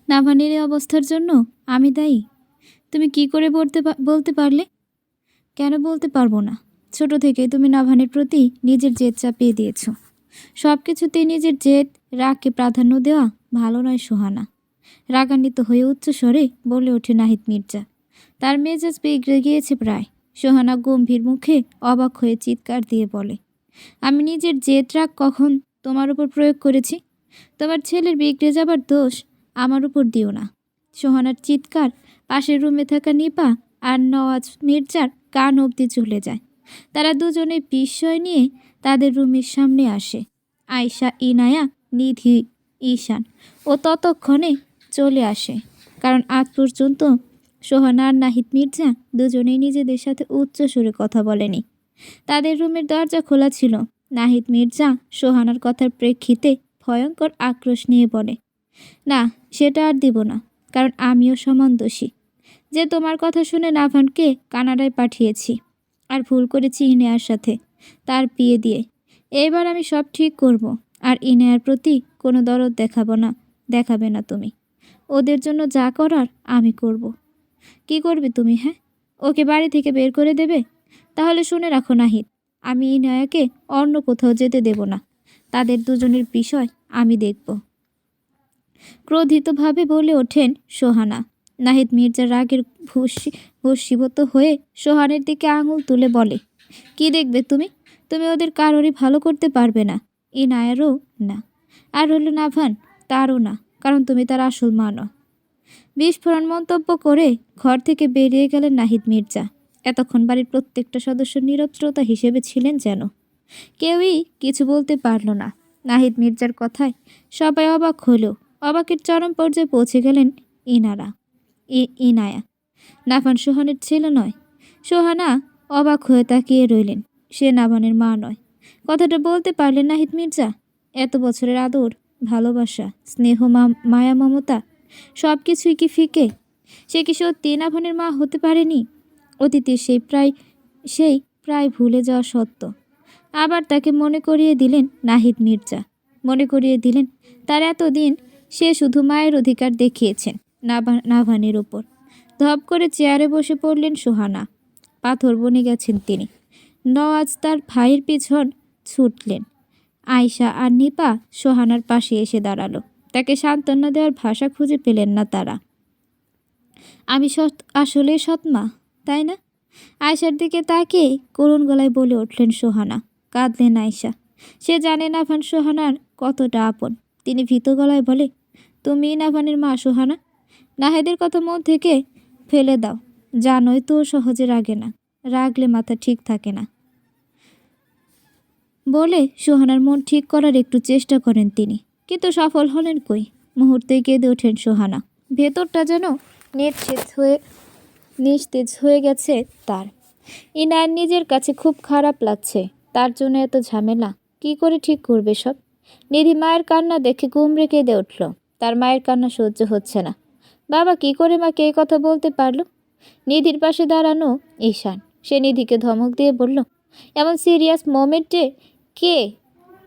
নাভানের এই অবস্থার জন্য আমি দায়ী? তুমি কি করে বলতে পারলে? কেন বলতে পারবো না? ছোট থেকে তুমি নাভানের প্রতি নিজের জেদ চাপিয়ে দিয়েছ। সব কিছুতেই নিজের জেদ, রাগকে প্রাধান্য দেওয়া ভালো নয় সোহানা। রাগান্বিত হয়ে উচ্চস্বরে বলে ওঠে নাহিদ মির্জা। তার মেজাজ বিগড়ে গিয়েছে প্রায়। সোহানা গম্ভীর মুখে অবাক হয়ে চিৎকার দিয়ে বলে, আমি নিজের জেদ রাগ কখন তোমার উপর প্রয়োগ করেছি? তোমার ছেলের বিগড়ে যাবার দোষ আমার উপর দিও না। সোহানার চিৎকার পাশের রুমে থাকা নিপা আর নওয়াজ মির্জার কান অবধি চলে যায়। তারা দুজনে বিস্ময় নিয়ে তাদের রুমের সামনে আসে। আয়শা, ইনায়া, নিধি, ঈশান ও ততক্ষণে চলে আসে। কারণ আজ পর্যন্ত সোহানা আর নাহিদ মির্জা দুজনেই নিজেদের সাথে উচ্চ সুরে কথা বলেনি। তাদের রুমের দরজা খোলা ছিল। নাহিদ মির্জা সোহানার কথার প্রেক্ষিতে ভয়ঙ্কর আক্রোশ নিয়ে বলে, না, সেটা আর দিব না, কারণ আমিও সমান দোষী। যে তোমার কথা শুনে নাভানকে কানাডায় পাঠিয়েছি, আর ভুল করেছি ইনেয়ার সাথে, তার বিয়ে দিয়ে। এবার আমি সব ঠিক করব, আর ইনেয়ার প্রতি কোনো দরদ দেখাবে না তুমি। ওদের জন্য যা করার আমি করব। কি করবে তুমি? হ্যাঁ, ওকে বাড়ি থেকে বের করে দেবে? তাহলে শুনে রাখো নাহিদ, আমি ইনায়াকে অন্য কোথাও যেতে দেব না। তাদের দুজনের বিষয় আমি দেখব। ক্রোধিতভাবে বলে ওঠেন সোহানা। নাহিদ মির্জা রাগের ভস্মীভূত হয়ে সোহানের দিকে আঙুল তুলে বলে, কি দেখবে তুমি? তুমি ওদের কারোরই ভালো করতে পারবে না, ইনায়ারও না, আর হলো নাভান, তারও না, কারণ তুমি তার আসল মা নও। বিস্ফোরণ মন্তব্য করে ঘর থেকে বেরিয়ে গেলেন নাহিদ মির্জা। এতক্ষণ বাড়ির প্রত্যেকটা সদস্য নীরব শ্রোতা হিসেবে ছিলেন যেন। কেউই কিছু বলতে পারল না। নাহিদ মির্জার কথায় সবাই অবাক হলেও অবাকের চরম পর্যায়ে পৌঁছে গেলেন ইনায়া। নাভান সোহানের ছেলে নয়। সোহানা অবাক হয়ে তাকিয়ে রইলেন। সে নাভানের মা নয়। কথাটা বলতে পারলেন নাহিদ মির্জা? এত বছরের আদর, ভালোবাসা, স্নেহ, মায়া, মমতা সব কিছুই কি ফিকে? সে কি সত্যি নাভানের মা হতে পারেনি? অতীতে সেই প্রায় ভুলে যাওয়া সত্য আবার তাকে মনে করিয়ে দিলেন নাহিদ মির্জা। মনে করিয়ে দিলেন তার এতদিন সে শুধু মায়ের অধিকার দেখিয়েছেন নাভানের ওপর। ধপ করে চেয়ারে বসে পড়লেন সোহানা। পাথর বনে গেছেন তিনি। নওয়াজ তার ভাইয়ের পিছন ছুটলেন। আয়শা আর নিপা সোহানার পাশে এসে দাঁড়ালো। তাকে সান্ত্বনা দেওয়ার ভাষা খুঁজে পেলেন না তারা। আমি আসলে সৎমা, তাই না? আয়শার দিকে তাকিয়ে করুণ গলায় বলে উঠলেন সোহানা। কাঁদলেন আয়শা। সে জানে নাভান সোহানার কতটা আপন। তিনি ভীত গলায় বলে, তুমি নাভানের মা সোহানা? নাহিদের কথা মন থেকে ফেলে দাও। জানোই তো সহজে রাগে না, রাগলে মাথা ঠিক থাকে না। বলে সোহানার মন ঠিক করার একটু চেষ্টা করেন তিনি, কিন্তু সফল হলেন কই। মুহূর্তেই কেঁদে ওঠেন সোহানা। ভেতরটা যেন নিস্তেজ হয়ে গেছে তার। ইনার নিজের কাছে খুব খারাপ লাগছে। তার জন্য এত ঝামেলা, কি করে ঠিক করবে সব? নিধি মায়ের কান্না দেখে গুমড়ে কেঁদে উঠল। তার মায়ের কান্না সহ্য হচ্ছে না। বাবা কি করে মাকে এই কথা বলতে পারল? নিধির পাশে দাঁড়ানো ঈশান, সে নিধিকে ধমক দিয়ে বলল, এমন সিরিয়াস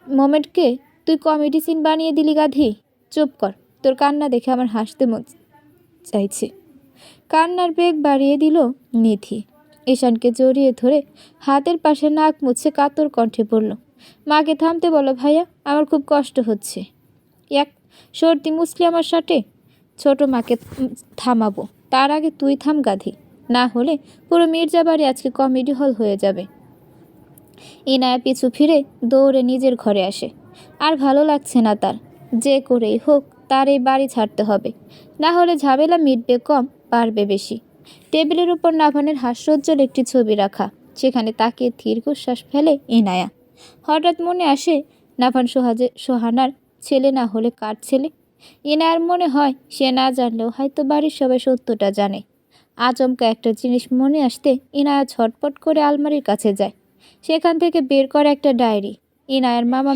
মোমেন্টকে তুই কমেডি সিন বানিয়ে দিলি গাধি। চুপ কর, তোর কান্না দেখে আমার হাসতে মন চাইছে। কান্নার বেগ বাড়িয়ে দিল নিধি। ঈশানকে জড়িয়ে ধরে হাতের পাশে নাক মুছে কাতর কণ্ঠে বলল, মাকে থামতে বলো ভাইয়া, আমার খুব কষ্ট হচ্ছে। এক সর্দি মুসলি আমার সাথে। ছোট মাকে থামাবো, তার আগে তুই থাম গাধি, না হলে পুরো মির্জা বাড়ি আজকে কমেডি হল হয়ে যাবে। ইনায়া পিছু ফিরে দৌড়ে নিজের ঘরে আসে। আর ভালো লাগছে না তার। যে করেই হোক তার এই বাড়ি ছাড়তে হবে, না হলে ঝামেলা মিটবে কম, পারবে বেশি। টেবিলের উপর নাভানের হাস্যোজ্জ্বল একটি ছবি রাখা। সেখানে তাকিয়ে দীর্ঘশ্বাস ফেলে ইনায়া। হঠাৎ মনে আসে, নাভান সোহানার ছেলে না হলে কার ছেলে? ইনায়ার মনে হয় সে না জানলেও হয়তো বাড়ির সবাই সত্যটা জানে। আচমকা একটা জিনিস মনে আসতে ইনায়া ছটপট করে আলমারির কাছে যায়। সেখান থেকে বের করে একটা ডায়েরি। ইনায়ার মামা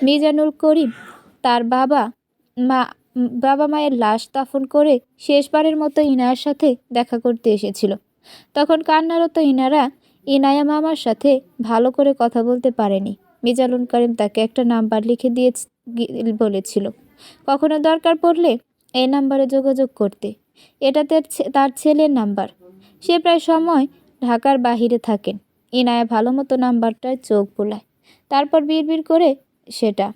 মিজানুল করিম তার বাবা মায়ের লাশ দাফন করে শেষবারের মতো ইনায়ার সাথে দেখা করতে এসেছিল। তখন কান্নারত ইনায়া মামার সাথে ভালো করে কথা বলতে পারেনি। মিজানুল করিম তাকে একটা নাম্বার লিখে দিয়ে বলেছিল, কখনো দরকার পড়লে এই নাম্বারে যোগাযোগ করতে। এটা তার ছেলের নাম্বার। সে প্রায় সময় ঢাকার বাহিরে থাকেন। ইনায়া ভালো মতো নাম্বারটায় চোখ বোলায়, তারপর বিড়বিড় করে সেটা।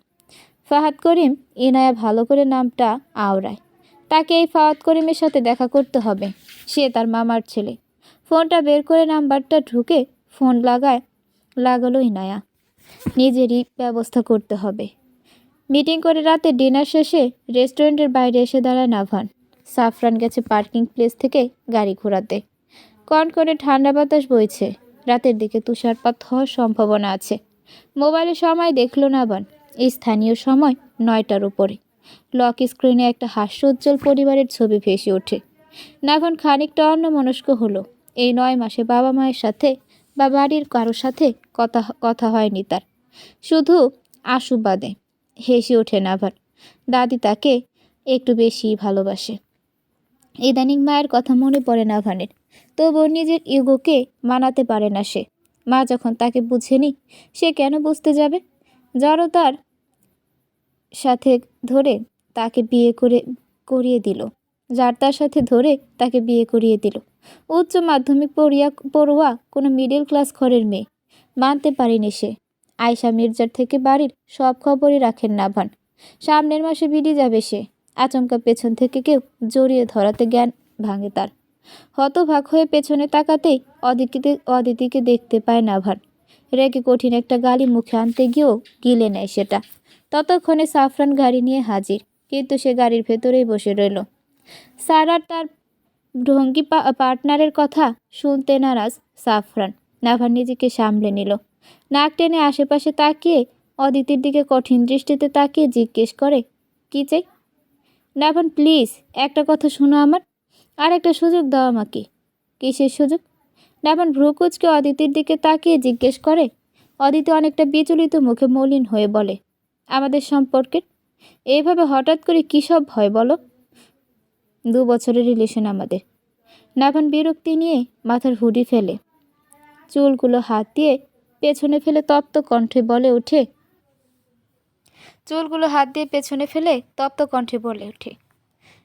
ফাহাদ করিম। ইনায়া ভালো করে নামটা আওড়ায়। তাকে এই ফাহাদ করিমের সাথে দেখা করতে হবে। সে তার মামার ছেলে। ফোনটা বের করে নাম্বারটা ঢুকে ফোন লাগালো ইনায়া। নিজেরই ব্যবস্থা করতে হবে। মিটিং করে রাতে ডিনার শেষে রেস্টুরেন্টের বাইরে এসে দাঁড়ায় নাভান। সাফরান গেছে পার্কিং প্লেস থেকে গাড়ি ঘোরাতে। কনকনে ঠান্ডা বাতাস বইছে। রাতের দিকে তুষারপাত হওয়ার সম্ভাবনা আছে। মোবাইলে সময় দেখল নাভান। স্থানীয় সময় 9টার উপরে। লক স্ক্রিনে একটা হাস্যোজ্জ্বল পরিবারের ছবি ভেসে ওঠে। নাভান খানিকটা অন্যমনস্ক হলো। এই 9 মাসে বাবা মায়ের সাথে বা বাড়ির কারোর সাথে কথা হয়নি তার, শুধু আশু বাদে। হেসে ওঠে নাভান। দাদি তাকে একটু বেশি ভালোবাসে। ইদানিং মায়ের কথা মনে পড়ে নাভানের। তবুও নিজের ইগোকে মানাতে পারে না সে। মা যখন তাকে বুঝেনি, সে কেন বুঝতে যাবে? জড়তার সাথে ধরে তাকে করিয়ে দিল। যার তার সাথে ধরে তাকে বিয়ে করিয়ে দিল। উচ্চ মাধ্যমিক পড়ুয়া কোনো মিডল ক্লাস ঘরের মেয়ে। মানতে পারেনি সে। আয়শা মির্জার থেকে বাড়ির সব খবরই রাখেন নাভান। সামনের মাসে বেরিয়ে যাবে সে। আচমকা পেছন থেকে কেউ জড়িয়ে ধরাতে জ্ঞান ভাঙে তার। হতভাগ হয়ে পেছনে তাকাতেই অদিতিকে দেখতে পায় নাভান। রেগে কঠিন একটা গালি মুখে আনতে গিয়েও গিলে নেয় সেটা। ততক্ষণে সাফরান গাড়ি নিয়ে হাজির, কিন্তু সে গাড়ির ভেতরেই বসে রইল। স্যার আর তার ঢঙ্গি পার্টনারের কথা শুনতে নারাজ সাফরান। নাভান নিজেকে সামলে নিল। নাক টেনে আশেপাশে তাকিয়ে অদিতির দিকে কঠিন দৃষ্টিতে তাকিয়ে জিজ্ঞেস করে, কি চাই? নাভান, প্লিজ একটা কথা শোনো আমার। আর একটা সুযোগ দাও আমাকে। কিসের সুযোগ? নাভান ভ্রুকুচকে অদিতির দিকে তাকিয়ে জিজ্ঞেস করে। অদিতি অনেকটা বিচলিত মুখে মলিন হয়ে বলে, আমাদের সম্পর্কের এইভাবে হঠাৎ করে কী সব ভয় বলো? 2 বছরের রিলেশন আমাদের। নাভান বিরক্তি নিয়ে মাথার হুডি ফেলে চুলগুলো হাত দিয়ে পেছনে ফেলে তপ্ত কণ্ঠে বলে ওঠে,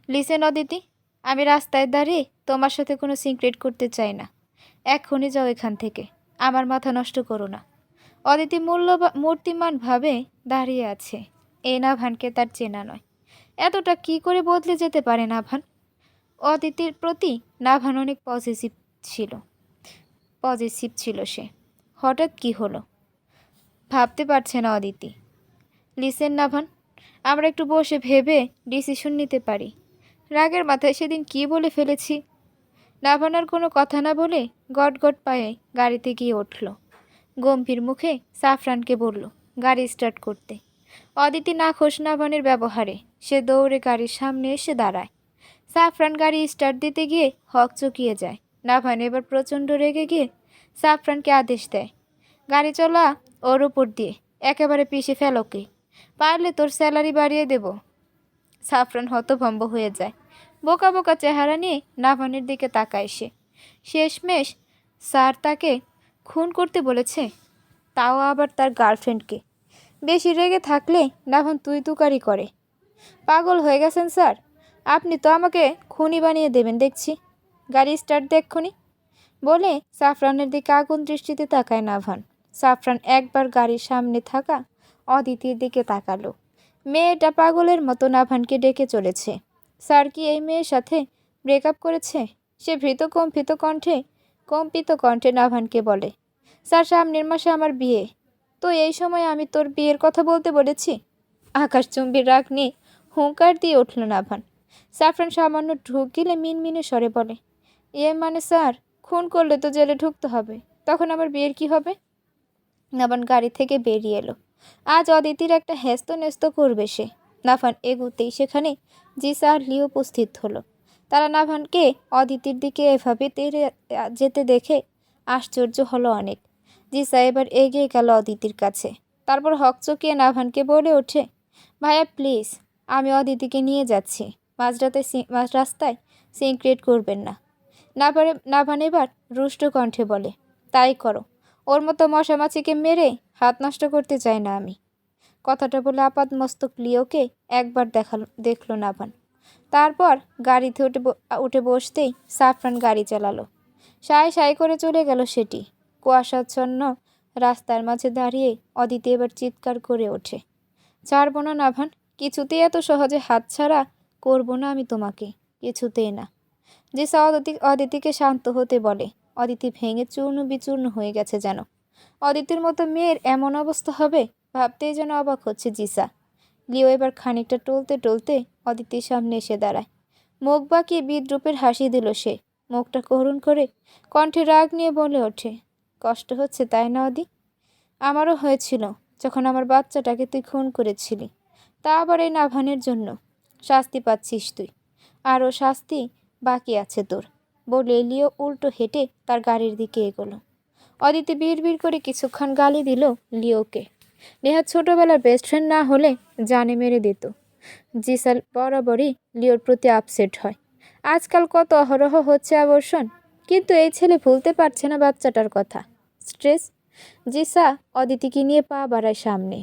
লিসেন অদিতি, আমি রাস্তায় দাঁড়িয়ে তোমার সাথে কোনো সিক্রেট করতে চাই না। এক্ষুনি যাও এখান থেকে। আমার মাথা নষ্ট করো না। অদিতি মূর্তিমানভাবে দাঁড়িয়ে আছে। এই নাভানকে তার চেনা নয়। এতটা কি করে বদলে যেতে পারে নাভান? অদিতির প্রতি নাভান অনেক পজিটিভ ছিল সে। হঠাৎ কি হলো ভাবতে পারছে না অদিতি। লিসেন নাভান, আমরা একটু বসে ভেবে ডিসিশন নিতে পারি। রাগের মাথায় সেদিন কি বলে ফেলেছি। নাভান আর কোনো কথা না বলে গটগট পায়ে গাড়িতে গিয়ে উঠল। গম্ভীর মুখে সাফরানকে বলল গাড়ি স্টার্ট করতে। অদিতি নাখোশ নাভানের ব্যবহারে। সে দৌড়ে গাড়ির সামনে এসে দাঁড়ায়। সাফরান গাড়ি স্টার্ট দিতে গিয়ে হকচকিয়ে যায়। নাভান এবার প্রচণ্ড রেগে গিয়ে সাফরানকে আদেশ দেয়, গাড়ি চলা ওর উপর দিয়ে, একেবারে পিষে ফেলোকে, পারলে তোর স্যালারি বাড়িয়ে দেব। সাফরান হতভম্ব হয়ে যায়। বোকা বোকা চেহারা নিয়ে নাভানের দিকে তাকায় সে। শেষমেশ স্যার তাকে খুন করতে বলেছে, তাও আবার তার গার্লফ্রেন্ডকে। বেশি রেগে থাকলে নাভান তুই তুকারি করে। পাগল হয়ে গেছেন স্যার? আপনি তো আমাকে খুনি বানিয়ে দেবেন দেখছি। গাড়ি স্টার্ট দেখুনি বলে সাফরানের দিকে আগুন দৃষ্টিতে তাকায় নাভান। সাফরান একবার গাড়ির সামনে থাকা অদিতির দিকে তাকালো। মেয়েটা পাগলের মতো নাভানকে ডেকে চলেছে। স্যার কি এই মেয়ের সাথে ব্রেকআপ করেছে? সে কম্পিত কণ্ঠে নাভানকে বলে, স্যার সামনের মাসে আমার বিয়ে। তো এই সময় আমি তোর বিয়ের কথা বলতে বলেছি? আকাশচুম্বী রাগ নিয়ে হুঙ্কার দিয়ে উঠল নাভান। সাফরান সামান্য ঢুক গিলে মিনমিনে স্বরে বলে, মানে স্যার, খুন করলে তো জেলে ঢুকতে হবে, তখন আমার বিয়ের কি হবে? নাভান গাড়ি থেকে বেরিয়ে এলো। আজ অদিতির একটা হেস্তনেস্ত করবে সে। নাভান এগুতেই সেখানে জিসা আর লিও উপস্থিত হলো। তারা নাভানকে অদিতির দিকে এভাবে তেড়ে যেতে দেখে আশ্চর্য হলো অনেক। জিসা এবার এগিয়ে গেল অদিতির কাছে। তারপর হকচকিয়ে নাভানকে বলে ওঠে, ভাইয়া প্লিজ, আমি অদিতিকে নিয়ে যাচ্ছি। মাঝ রাস্তায় সিক্রেট করবেন না। নাভান এবার রুষ্ট কণ্ঠে বলে, তাই করো। ওর মতো মশামাছিকে মেরে হাত নষ্ট করতে চাই না আমি। কথাটা বলে আপাদমস্তক লিওকে একবার দেখল নাভান। তারপর গাড়িতে উঠে বসতেই সাফরান গাড়ি চালালো। সাই সাই করে চলে গেল সেটি। কুয়াশাচ্ছন্ন রাস্তার মাঝে দাঁড়িয়ে অদিতি এবার চিৎকার করে ওঠে, ছাড়বো না নাভান, কিছুতেই এত সহজে হাতছাড়া করবো না আমি তোমাকে, কিছুতেই না। জিসা অদিতিকে শান্ত হতে বলে। অদিতি ভেঙে চূর্ণ বিচূর্ণ হয়ে গেছে যেন। অদিতির মতো মেয়ের এমন অবস্থা হবে ভাবতেই যেন অবাক হচ্ছে জিসা। লিও এবার খানিকটা টলতে টলতে অদিতির সামনে এসে দাঁড়ায়। মুখ বাঁকিয়ে বিদ্রুপের হাসি দিল সে, মুখটা করুণ করে কণ্ঠে রাগ নিয়ে বলে ওঠে, কষ্ট হচ্ছে তাই না অদি? আমারও হয়েছিল যখন আমার বাচ্চাটাকে তুই খুন করেছিলি, তা আবার এই নাভানের জন্য। শাস্তি পাচ্ছিস তুই, আরও শাস্তি বাকি আছে তোর, বলে লিও উল্টো হেঁটে তার গাড়ির দিকে এগোলো। অদিতি বিড়বিড় করে কিছুক্ষণ গালি দিল লিওকে। নেহাত ছোটবেলার বেস্ট ফ্রেন্ড না হলে জানে মেরে দিত। জিসাল বরাবরই লিওর প্রতি আপসেট হয়। আজকাল কত অহরহ হচ্ছে আবর্ষণ, কিন্তু এই ছেলে ভুলতে পারছে না বাচ্চাটার কথা। স্ট্রেস। জিসা অদিতিকে নিয়ে পা বাড়ায় সামনে।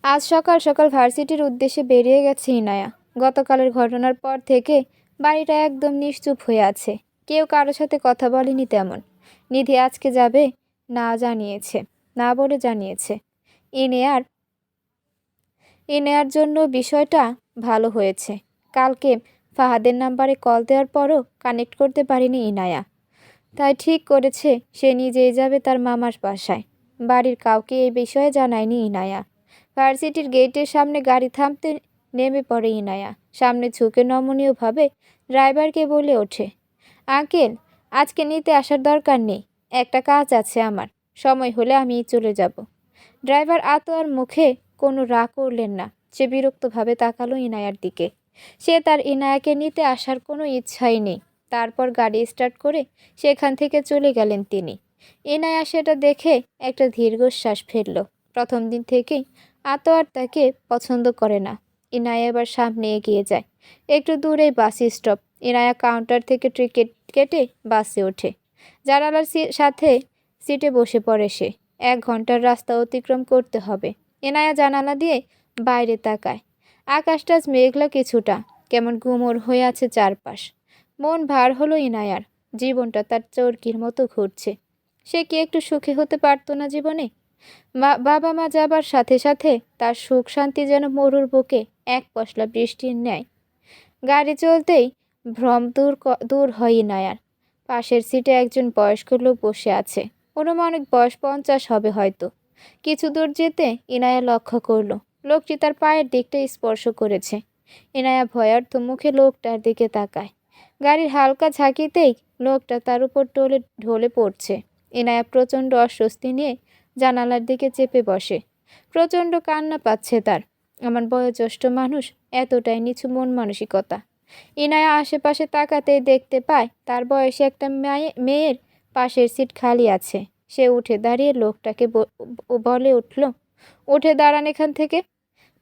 আজ সকাল সকাল ভার্সিটির উদ্দেশ্যে বেরিয়ে গেছে ইনায়া। গতকালের ঘটনার পর থেকে বাড়িটা একদম নিশ্চুপ হয়ে আছে, কেউ কারোর সাথে কথা বলেনি তেমন। নিধি আজকে যাবে না বলে জানিয়েছে। ইনেয়ার জন্য বিষয়টা ভালো হয়েছে। কালকে ফাহাদের নাম্বারে কল দেওয়ার পরও কানেক্ট করতে পারেনি ইনায়া, তাই ঠিক করেছে সে নিজেই যাবে তার মামার বাসায়। বাড়ির কাউকে এই বিষয়ে জানায়নি ইনায়া। ভার্সিটির গেটের সামনে গাড়ি থামতে নেমে পড়ে ইনায়া। সামনে ঝুঁকে নমনীয়ভাবে ড্রাইভারকে বলে ওঠে, আঙ্কেল, আজকে নিতে আসার দরকার নেই, একটা কাজ আছে আমার, সময় হলে আমি চলে যাব। ড্রাইভার আতোয়ার মুখে কোনো রাগ করলেন না, সে বিরক্তভাবে তাকালো ইনায়ার দিকে। সে তার ইনায়াকে নিতে আসার কোনো ইচ্ছাই নেই। তারপর গাড়ি স্টার্ট করে সেখান থেকে চলে গেলেন তিনি। ইনায়া সেটা দেখে একটা দীর্ঘশ্বাস ফেলল। প্রথম দিন থেকেই আতোয়ার তাকে পছন্দ করে না। ইনায়া এবার সামনে এগিয়ে যায়। একটু দূরেই বাস স্টপ। ইনায়া কাউন্টার থেকে টিকিট কেটে বাসে ওঠে। জানালার সাথে সিটে বসে পড়ে সে। 1 ঘন্টার রাস্তা অতিক্রম করতে হবে। ইনায়া জানালা দিয়ে বাইরে তাকায়। আকাশটা মেঘলা কিছুটা, কেমন গুমোট হয়ে আছে চারপাশ। মন ভার হলো ইনায়ার। জীবনটা তার চরকির মতো ঘুরছে। সে কি একটু সুখী হতে পারত না জীবনে? বাবা মা যাবার সাথে সাথে তার সুখ শান্তি যেন মরুর বুকে এক পশলা বৃষ্টির ন্যায়। গাড়ি চলতেই ভ্রম দূর হয় ইনায়ার। পাশের সিটে একজন বয়স্ক লোক বসে আছে। অনুমানিক বয়স 50 হবে হয়তো। কিছু দূর যেতে ইনায়া লক্ষ্য করল লোকটি তার পায়ের দিকটা স্পর্শ করেছে। ইনায়া ভয়ার্থ মুখে লোকটার দিকে তাকায়। গাড়ির হালকা ঝাঁকিতেই লোকটা তার উপর ঢলে পড়ছে। ইনায়া প্রচণ্ড অস্বস্তি নিয়ে জানালার দিকে চেপে বসে। প্রচণ্ড কান্না পাচ্ছে তার। আমার বয়োজ্যেষ্ঠ মানুষ, এতটাই নিচু মন মানসিকতা। ইনায়া আশেপাশে তাকাতেই দেখতে পায় তার বয়সী একটা মেয়ের পাশের সিট খালি আছে। সে উঠে দাঁড়িয়ে লোকটাকে বলে উঠল, উঠে দাঁড়ান এখান থেকে।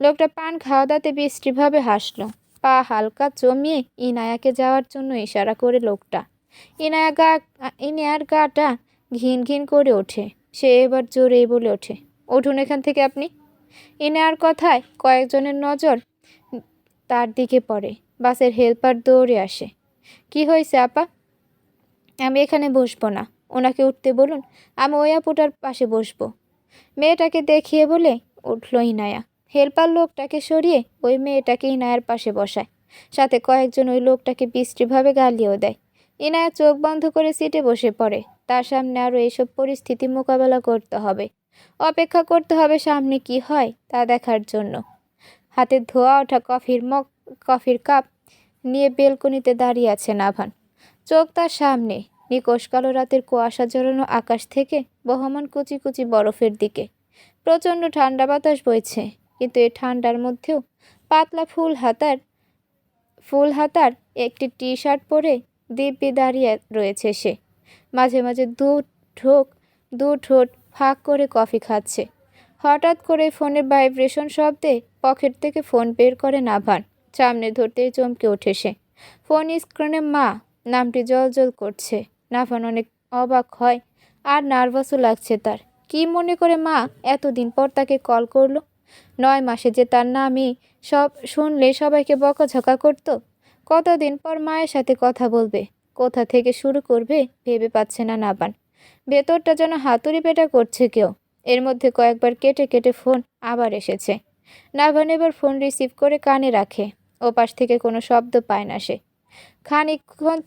লোকটা পান খাওয়া দাঁতে বিশ্রীভাবে হাসল। পা হালকা জমিয়ে ইনায়াকে যাওয়ার জন্য ইশারা করে লোকটা। ইনায়ার গাটা ঘিন ঘিন করে ওঠে। সে এবার জোরেই বলে ওঠে, উঠুন এখান থেকে আপনি। ইনায়ার কথায় কয়েকজনের নজর তার দিকে পড়ে। বাসের হেল্পার দৌড়ে আসে। কি হয়েছে আপা? আমি এখানে বসবো না, ওনাকে উঠতে বলুন, আমি ওই আপুটার পাশে বসবো। মেয়েটাকে দেখিয়ে বলে উঠল ইনায়া। হেল্পার লোকটাকে সরিয়ে ওই মেয়েটাকে ইনায়ার পাশে বসায়। সাথে কয়েকজন ওই লোকটাকে বিশ্রীভাবে গালিও দেয়। ইনায়া চোখ বন্ধ করে সিটে বসে পড়ে। তার সামনে আরও এইসব পরিস্থিতি মোকাবেলা করতে হবে। অপেক্ষা করতে হবে সামনে কি হয় তা দেখার জন্য। হাতে ধোয়া ওঠা কফির কাপ নিয়ে বেলকনিতে দাঁড়িয়ে আছে নাভান। চোখ তার সামনে, নিকোষ কালো রাতের কুয়াশা জড়ানো আকাশ থেকে বহমান কুচি কুচি বরফের দিকে। প্রচণ্ড ঠান্ডা বাতাস বইছে, কিন্তু এই ঠান্ডার মধ্যেও পাতলা ফুল হাতার একটি টি শার্ট পরে দিব্যি দাঁড়িয়ে রয়েছে সে। মাঝে মাঝে দু ঠোঁট ফাঁক করে কফি খাচ্ছে। হঠাৎ করে ফোনের ভাইব্রেশন শব্দে পকেট থেকে ফোন বের করে নাভান। সামনে ধরতেই চমকে ওঠে সে। ফোন স্ক্রিনে মা নামটি জ্বলজ্বল করছে। নাভান অনেক অবাক হয় আর নার্ভাসও লাগছে তার। কি মনে করে মা এতদিন পর তাকে কল করলো? 9 মাসে যে তার নামই সব শুনলে সবাইকে বকাঝকা করতো। কতদিন পর মায়ের সাথে কথা বলবে, কোথা থেকে শুরু করবে ভেবে পাচ্ছে না নাবান। ভেতরটা যেন হাতুড়ি পেটা করছে কেউ। এর মধ্যে কয়েকবার কেটে কেটে ফোন আবার এসেছে। নাভান এবার ফোন রিসিভ করে কানে রাখে। ওপাশ থেকে কোনো শব্দ পায় না সে। খানিকক্ষণ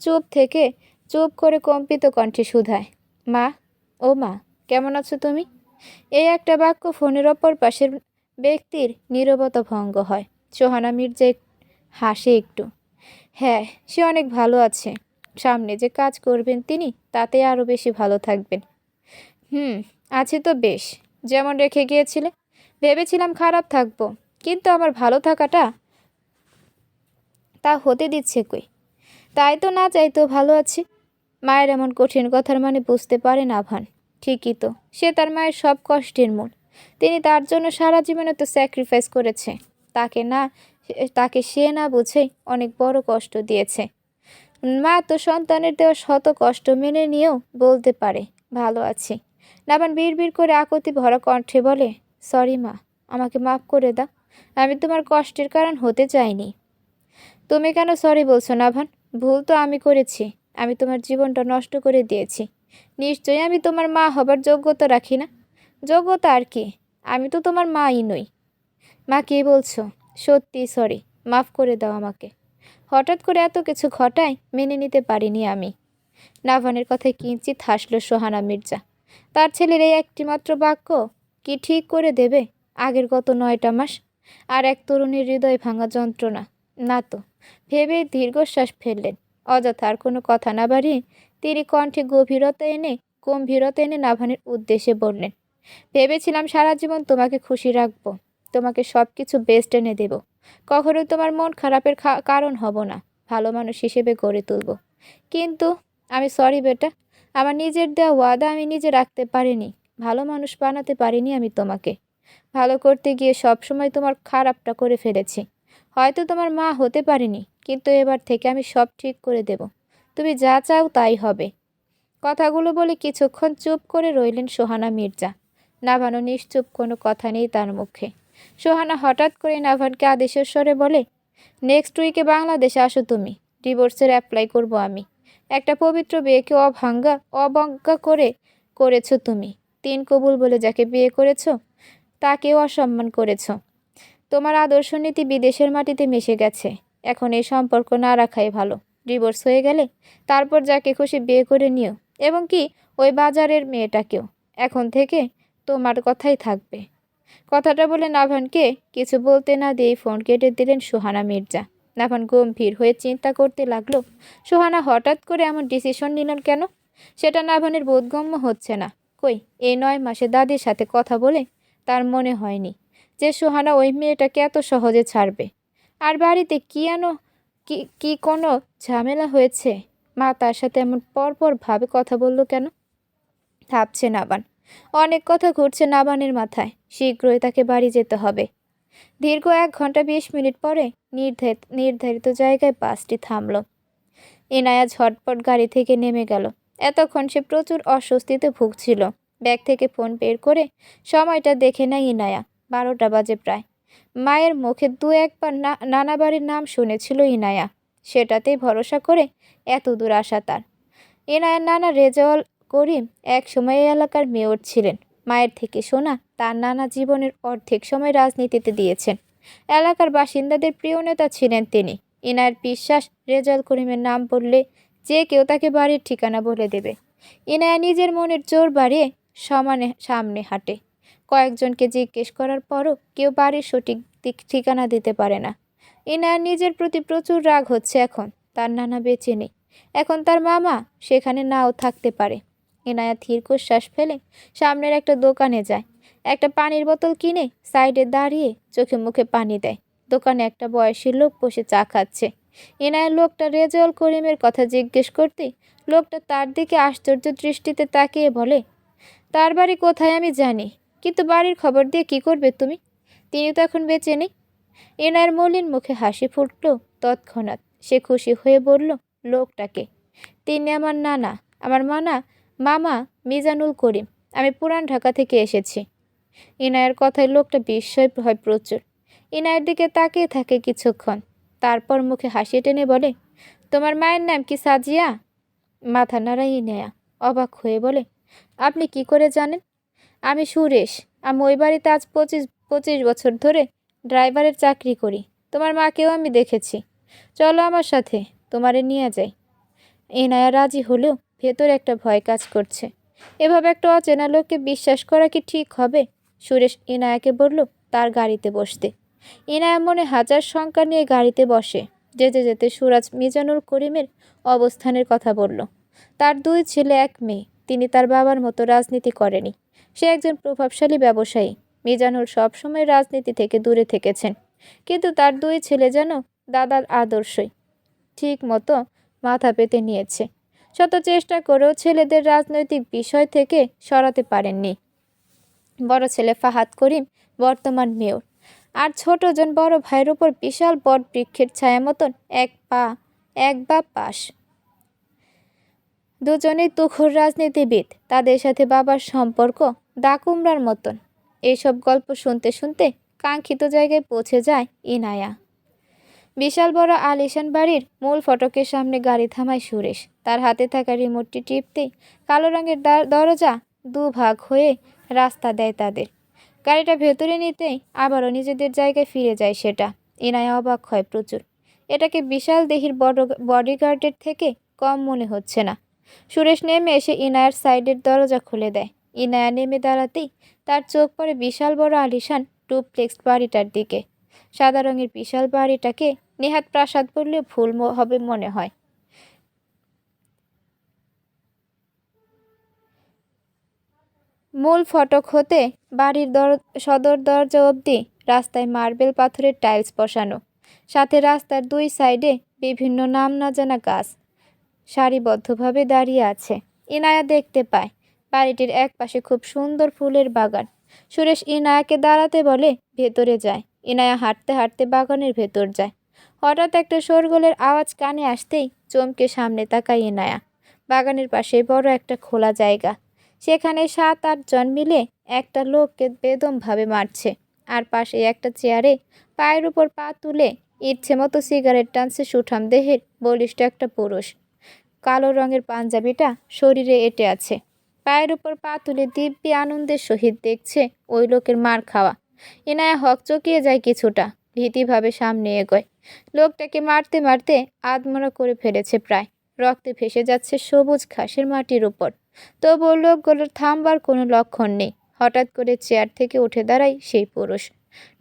চুপ করে কম্পিত কণ্ঠে শুধায়, মা, ও মা, কেমন আছো তুমি? এই একটা বাক্য ফোনের অপর পাশের ব্যক্তির নীরবতা ভঙ্গ হয়। সোহানা মির্জা হাসে একটু। হ্যাঁ, সে অনেক ভালো আছে। সামনে যে কাজ করবেন তিনি, তাতে আরও বেশি ভালো থাকবেন। আছি তো বেশ, যেমন রেখে গিয়েছিলে। ভেবেছিলাম খারাপ থাকবো, কিন্তু আমার ভালো থাকাটা তা হতে দিচ্ছে কই। তাই তো না চাইতেও ভালো আছি। মায়ের এমন কঠিন কথার মানে বুঝতে পারে না ভান। ঠিকই তো, সে তার মায়ের সব কষ্টের মূল। তিনি তার জন্য সারা জীবনে তো স্যাক্রিফাইস করেছে। তাকে সে না বুঝেই অনেক বড় কষ্ট দিয়েছে। মা তো সন্তানের দেওয়া শত কষ্ট মেনে নিয়েও বলতে পারে ভালো আছি। নাবান বিড়বিড় করে আকুতি ভরা কণ্ঠে বলে, সরি মা, আমাকে মাফ করে দাও। আমি তোমার কষ্টের কারণ হতে চাইনি। তুমি কেন সরি বলছো নাভান? ভুল তো আমি করেছি। আমি তোমার জীবনটা নষ্ট করে দিয়েছি। নিশ্চয়ই আমি তোমার মা হবার যোগ্যতা রাখি না। যোগ্যতা আর কি, আমি তো তোমার মাই নই। মা, কি বলছো? সত্যি সরি, মাফ করে দাও আমাকে। হঠাৎ করে এত কিছু ঘটায় মেনে নিতে পারিনি আমি। নাভানের কথায় কিঞ্চিত হাসল সোহানা মির্জা। তার ছেলের এই একটিমাত্র বাক্য কি ঠিক করে দেবে আগের গত 9টা মাস আর এক তরুণীর হৃদয় ভাঙা যন্ত্রণা? না তো, ভেবে দীর্ঘশ্বাস ফেললেন। অযথা আর কোনো কথা না বাড়িয়ে তিনি কণ্ঠে গম্ভীরতা এনে নাভানের উদ্দেশ্যে বললেন, ভেবেছিলাম সারা জীবন তোমাকে খুশি রাখবো, তোমাকে সব কিছু বেস্ট এনে দেব। কখনোই তোমার মন খারাপের কারণ হব না, ভালো মানুষ হিসেবে গড়ে তুলব। কিন্তু আমি সরি বেটা, আমার নিজের দেওয়া ওয়াদা আমি নিজে রাখতে পারিনি। ভালো মানুষ বানাতে পারিনি আমি তোমাকে। ভালো করতে গিয়ে সবসময় তোমার খারাপটা করে ফেলেছি। হয়তো তোমার মা হতে পারিনি, কিন্তু এবার থেকে আমি সব ঠিক করে দেব। তুমি যা চাও তাই হবে। কথাগুলো বলে কিছুক্ষণ চুপ করে রইলেন সোহানা মির্জা। নাভানও নিশ্চুপ, কোনো কথা নেই তার মুখে। সোহানা হঠাৎ করে নাভানকে আদেশের স্বরে বলে, নেক্সট উইকে বাংলাদেশে আসো তুমি। ডিভোর্সের অ্যাপ্লাই করব আমি। একটা পবিত্র বিয়েকে অবজ্ঞা করেছো তুমি। 3 কবুল বলে যাকে বিয়ে করেছো তাকেও অসম্মান করেছো। তোমার আদর্শ নীতি বিদেশের মাটিতে মিশে গেছে। এখন এই সম্পর্ক না রাখাই ভালো। ডিভোর্স হয়ে গেলে তারপর যাকে খুশি বিয়ে করে নিও, এবং কি ওই বাজারের মেয়েটাকেও। এখন থেকে তোমার কথাই থাকবে। কথাটা বলে নাভানকে কিছু বলতে না দিয়েই ফোন কেটে দিলেন সোহানা মির্জা। নাভান গম্ভীর হয়ে চিন্তা করতে লাগলো, সোহানা হঠাৎ করে এমন ডিসিশন নিলেন কেন? সেটা নাভানের বোধগম্য হচ্ছে না। কই, এই 9 মাসে দাদির সাথে কথা বলে তার মনে হয়নি যে সোহানা ওই মেয়েটাকে এত সহজে ছাড়বে। আর বাড়িতে কি কোনো ঝামেলা হয়েছে? মা তার সাথে এমন পরপর ভাবে কথা বলল কেন? ভাবছে নাবান। অনেক কথা ঘুরছে নাবানের মাথায়। শীঘ্রই তাকে বাড়ি যেতে হবে। দীর্ঘ 1 ঘন্টা 20 মিনিট পরে নির্ধারিত জায়গায় বাসটি থামল। ইনায়া ঝটপট গাড়ি থেকে নেমে গেল। এতক্ষণ সে প্রচুর অস্বস্তিতে ভুগছিল। ব্যাগ থেকে ফোন বের করে সময়টা দেখে নেয় ইনায়া। 12টা বাজে প্রায়। মায়ের মুখে 2-1 বার নানা বাড়ির নাম শুনেছিল ইনায়া। সেটাতেই ভরসা করে এত দূর আসা তার। ইনায়ার নানা রেজাউল করিম এক সময় এই এলাকার মেয়র ছিলেন। মায়ের থেকে শোনা, তার নানা জীবনের অর্ধেক সময় রাজনীতিতে দিয়েছেন। এলাকার বাসিন্দাদের প্রিয় নেতা ছিলেন তিনি। ইনায়ের বিশ্বাস, রেজাউল করিমের নাম বললে যে কেউ তাকে বাড়ির ঠিকানা বলে দেবে। ইনায়া নিজের মনের জোর বাড়িয়ে সামনে হাঁটে। কয়েকজনকে জিজ্ঞেস করার পরও কেউ বাড়ির সঠিক ঠিকানা দিতে পারে না। ইনায়ার নিজের প্রতি প্রচুর রাগ হচ্ছে এখন। তার নানা বেঁচে নেই। এখন তার মামা সেখানে নাও থাকতে পারে। ইনায়া দীর্ঘশ্বাস ফেলে সামনের একটা দোকানে যায়। একটা পানির বোতল কিনে সাইডে দাঁড়িয়ে চোখে মুখে পানি দেয়। দোকানে একটা বয়সী লোক বসে চা খাচ্ছে। ইনায়া লোকটা রেজাউল করিমের কথা জিজ্ঞেস করতে লোকটা তার দিকে আশ্চর্য দৃষ্টিতে তাকিয়ে বলে, তার বাড়ি কোথায় আমি জানি, কিন্তু বাড়ির খবর দিয়ে কি করবে তুমি? তিনি তো এখন বেঁচে নেই। ইনায়ের মলিন মুখে হাসি ফুটল তৎক্ষণাৎ। সে খুশি হয়ে বলল লোকটাকে, তিনি আমার নানা, আমার মামা মিজানুল করিম। আমি পুরান ঢাকা থেকে এসেছি। ইনায়ার কথায় লোকটা বিস্ময় হয় প্রচুর। ইনায়ের দিকে তাকিয়ে থাকে কিছুক্ষণ, তারপর মুখে হাসি টেনে বলে, তোমার মায়ের নাম কি সাজিয়া? মাথা নাড়াই ইনায়া অবাক হয়ে বলে, আপনি কি করে জানেন? আমি সুরেশ। আমি ওই বাড়িতে আজ 25 বছর ধরে ড্রাইভারের চাকরি করি। তোমার মাকেও আমি দেখেছি। চলো আমার সাথে, তোমারে নিয়ে যাই। ইনায়া রাজি হলেও ভেতরে একটা ভয় কাজ করছে। এভাবে একটা অচেনা লোককে বিশ্বাস করা কি ঠিক হবে? সুরেশ ইনায়াকে বলল তার গাড়িতে বসতে। ইনায়া মনে হাজার শঙ্কা নিয়ে গাড়িতে বসে। যেতে যেতে সুরাজ মিজানুর করিমের অবস্থানের কথা বলল। তার 2 ছেলে 1 মেয়ে। তিনি তার বাবার মতো রাজনীতি করেনি। সে একজন প্রভাবশালী ব্যবসায়ী। মিজানুর সবসময় রাজনীতি থেকে দূরে থেকেছেন, কিন্তু তার 2 ছেলে যেন দাদার আদর্শই ঠিক মতো মাথা পেতে নিয়েছে। শত চেষ্টা করেও ছেলেদের রাজনৈতিক বিষয় থেকে সরাতে পারেননি। বড় ছেলে ফাহাদ করিম বর্তমান মেয়র, আর ছোটজন বড় ভাইয়ের উপর বিশাল বট বৃক্ষের ছায়া মতন এক বা পাশ। দুজনেই তুখোর রাজনীতিবিদ। তাদের সাথে বাবার সম্পর্ক দাকুমরার মতন। এইসব গল্প শুনতে শুনতে কাঙ্ক্ষিত জায়গায় পৌঁছে যায় ইনায়া। বিশাল বড় আলিশান বাড়ির মূল ফটকের সামনে গাড়ি থামায় সুরেশ। তার হাতে থাকা রিমোটটি টিপতেই কালো রঙের দরজা 2 ভাগ হয়ে রাস্তা দেয় তাদের। গাড়িটা ভেতরে নিতেই আবারও নিজেদের জায়গায় ফিরে যায় সেটা। ইনায়া অবাক হয় প্রচুর। এটাকে বিশাল দেহির বডিগার্ডের থেকে কম মনে হচ্ছে না। সুরেশ নেমে এসে ইনায়ার সাইডের দরজা খুলে দেয়। ইনায়া নেমে দাঁড়াতেই তার চোখ পড়ে বিশাল বড় আলিশান ডুপ্লেক্স বাড়িটার দিকে। সাদা রঙের বিশাল বাড়িটাকে নেহাত প্রাসাদ বললে ভুল হবে মনে হয়। মূল ফটক হতে বাড়ির সদর দরজা অবধি রাস্তায় মার্বেল পাথরের টাইলস বসানো। সাথে রাস্তার 2 সাইডে বিভিন্ন নাম না জানা গাছ সারিবদ্ধভাবে দাঁড়িয়ে আছে। ইনায়া দেখতে পায় বাড়িটির এক পাশে খুব সুন্দর ফুলের বাগান। সুরেশ ইনায়াকে দাঁড়াতে বলে ভেতরে যায়। ইনায়া হাঁটতে হাঁটতে বাগানের ভেতর যায়। হঠাৎ একটা শোরগোলের আওয়াজ কানে আসতেই চমকে সামনে তাকায় ইনায়া। বাগানের পাশে বড় একটা খোলা জায়গা। সেখানে 7-8 জন মিলে একটা লোককে বেদমভাবে মারছে। আর পাশে একটা চেয়ারে পায়ের উপর পা তুলে ইচ্ছে মতো সিগারেট টানছে সুঠাম দেহের বলিষ্ঠ একটা পুরুষ। কালো রঙের পাঞ্জাবিটা শরীরে এঁটে আছে। পায়ের উপর পা তুলে দিব্যি আনন্দের সহিত দেখছে ওই লোকের মার খাওয়া। ইনায়া হকচকিয়ে যায় কিছুটা, ভীতিভাবে সামনে এগোয়। লোকটাকে মারতে মারতে আধমরা করে ফেলেছে প্রায়। রক্তে ভেসে যাচ্ছে সবুজ ঘাসের মাটির উপর। তবুও লোকগুলোর থামবার কোনো লক্ষণ নেই। হঠাৎ করে চেয়ার থেকে উঠে দাঁড়ায় সেই পুরুষ।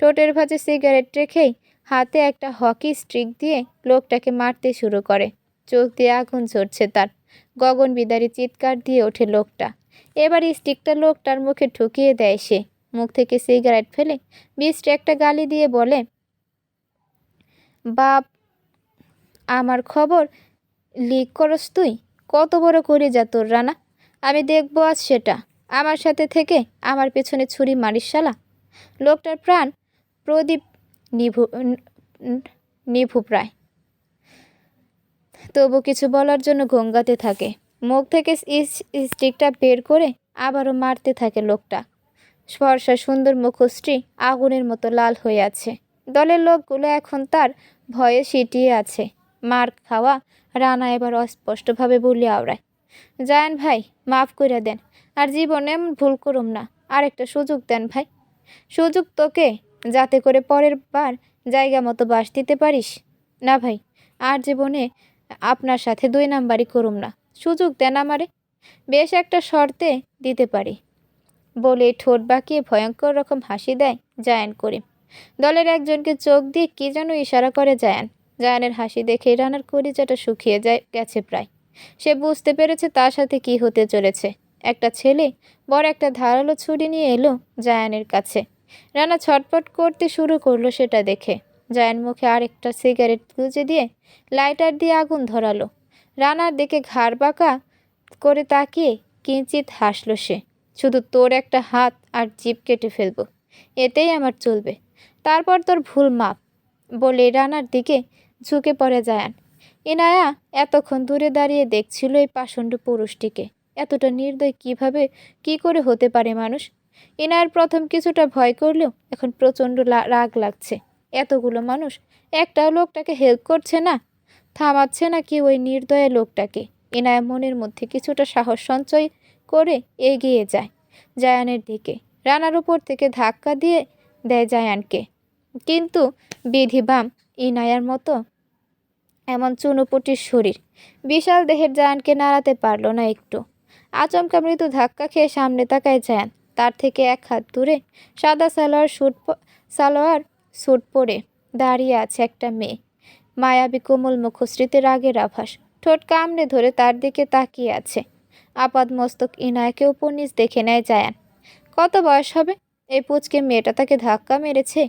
ঠোঁটের ভাঁজে সিগারেট রেখেই হাতে একটা হকি স্টিক দিয়ে লোকটাকে মারতে শুরু করে। চোখ দিয়ে আগুন ঝরছে তার। গগনবিদারী চিৎকার দিয়ে ওঠে লোকটা। এবার স্টিকটা লোকটার মুখে ঢুকিয়ে দেয় সে। মুখ থেকে সিগারেট ফেলে বিশ্রী একটা গালি দিয়ে বলে, বাপ আমার খবর লিক করস তুই? কত বড় করে যা তোর রানা? আমি দেখবো আজ সেটা। আমার সাথে থেকে আমার পেছনে ছুরি মারিস শালা। লোকটার প্রাণ প্রদীপ নিভু নিভু প্রায়, তবু কিছু বলার জন্য ঘোঙ্গাতে থাকে। মুখ থেকে স্টিকটা বের করে আবারও মারতে থাকে লোকটা। ফর্সা সুন্দর মুখশ্রী আগুনের মতো লাল হয়ে আছে। দলের লোকগুলো এখন তার ভয়ে সিটিয়ে আছে। মার খাওয়া রানা এবার অস্পষ্টভাবে বলে আওড়ায়, জায়ান ভাই, মাফ করে দেন। আর জীবনে এমন ভুল করুম না। আর একটা সুযোগ দেন ভাই। সুযোগ তোকে, যাতে করে পরের বার জায়গা মতো বাস দিতে পারিস। না ভাই, আর জীবনে আপনার সাথে 2 নাম্বারই করুম না। সুযোগ দেন আমারে। বেশ একটা শর্তে দিতে পারি। বলে ঠোঁট বাঁকিয়ে ভয়ঙ্কর রকম হাসি দেয় জায়ান করিম। দলের একজনকে চোখ দিয়ে কি যেন ইশারা করে জায়ান। জায়ানের হাসি দেখে রানার কলিজাটা শুকিয়ে গেছে প্রায়। সে বুঝতে পেরেছে তার সাথে কি হতে চলেছে। একটা ছেলে বড় একটা ধারালো ছুরি নিয়ে এলো জায়ানের কাছে। রানা ছটফট করতে শুরু করলো সেটা দেখে। জায়ান মুখে আরেকটা সিগারেট গুঁজে দিয়ে লাইটার দিয়ে আগুন ধরালো। রানার দিকে ঘাড় বাঁকা করে তাকিয়ে কিঞ্চিত হাসলো সে। শুধু তোর একটা হাত আর জিভ কেটে ফেলবো, এতেই আমার চলবে। তারপর তোর ভুল মাপ। বলে রানার দিকে ঝুঁকে পড়ে জায়ান। ইনায়া এতক্ষণ দূরে দাঁড়িয়ে দেখছিল এই পাষণ্ড পুরুষটিকে। এতটা নির্দয় কি করে হতে পারে মানুষ? ইনায়ের প্রথম কিছুটা ভয় করলেও এখন প্রচণ্ড রাগ লাগছে। এতগুলো মানুষ একটাও লোকটাকে হেল্প করছে না, থামাচ্ছে না কি ওই নির্দয় লোকটাকে। ইনায়া মনের মধ্যে কিছুটা সাহস সঞ্চয় করে এগিয়ে যায় জায়ানের দিকে। রানার উপর থেকে ধাক্কা দিয়ে দেয় জায়ানকে, কিন্তু বিধিবাম ইনায়ার মতো এমন চুনোপুটির শরীর বিশাল দেহের জায়ানকে নাড়াতে পারল না একটু। আচমকা মৃদু ধাক্কা খেয়ে সামনে তাকায় জায়ান। তার থেকে এক হাত দূরে সাদা সালোয়ার স্যুট পরে দাঁড়িয়ে আছে একটা মেয়ে। মায়াবী কোমল মুখশ্রীতে রাগের আভাস, ঠোঁট কামড়ে ধরে তার দিকে তাকিয়ে আছে। আপাদ মস্তক ইনায়াকে উপর নিচ দেখে নেয় জায়ান। কত বয়স হবে? এই পুচকে মেয়েটা তাকে ধাক্কা মেরেছে।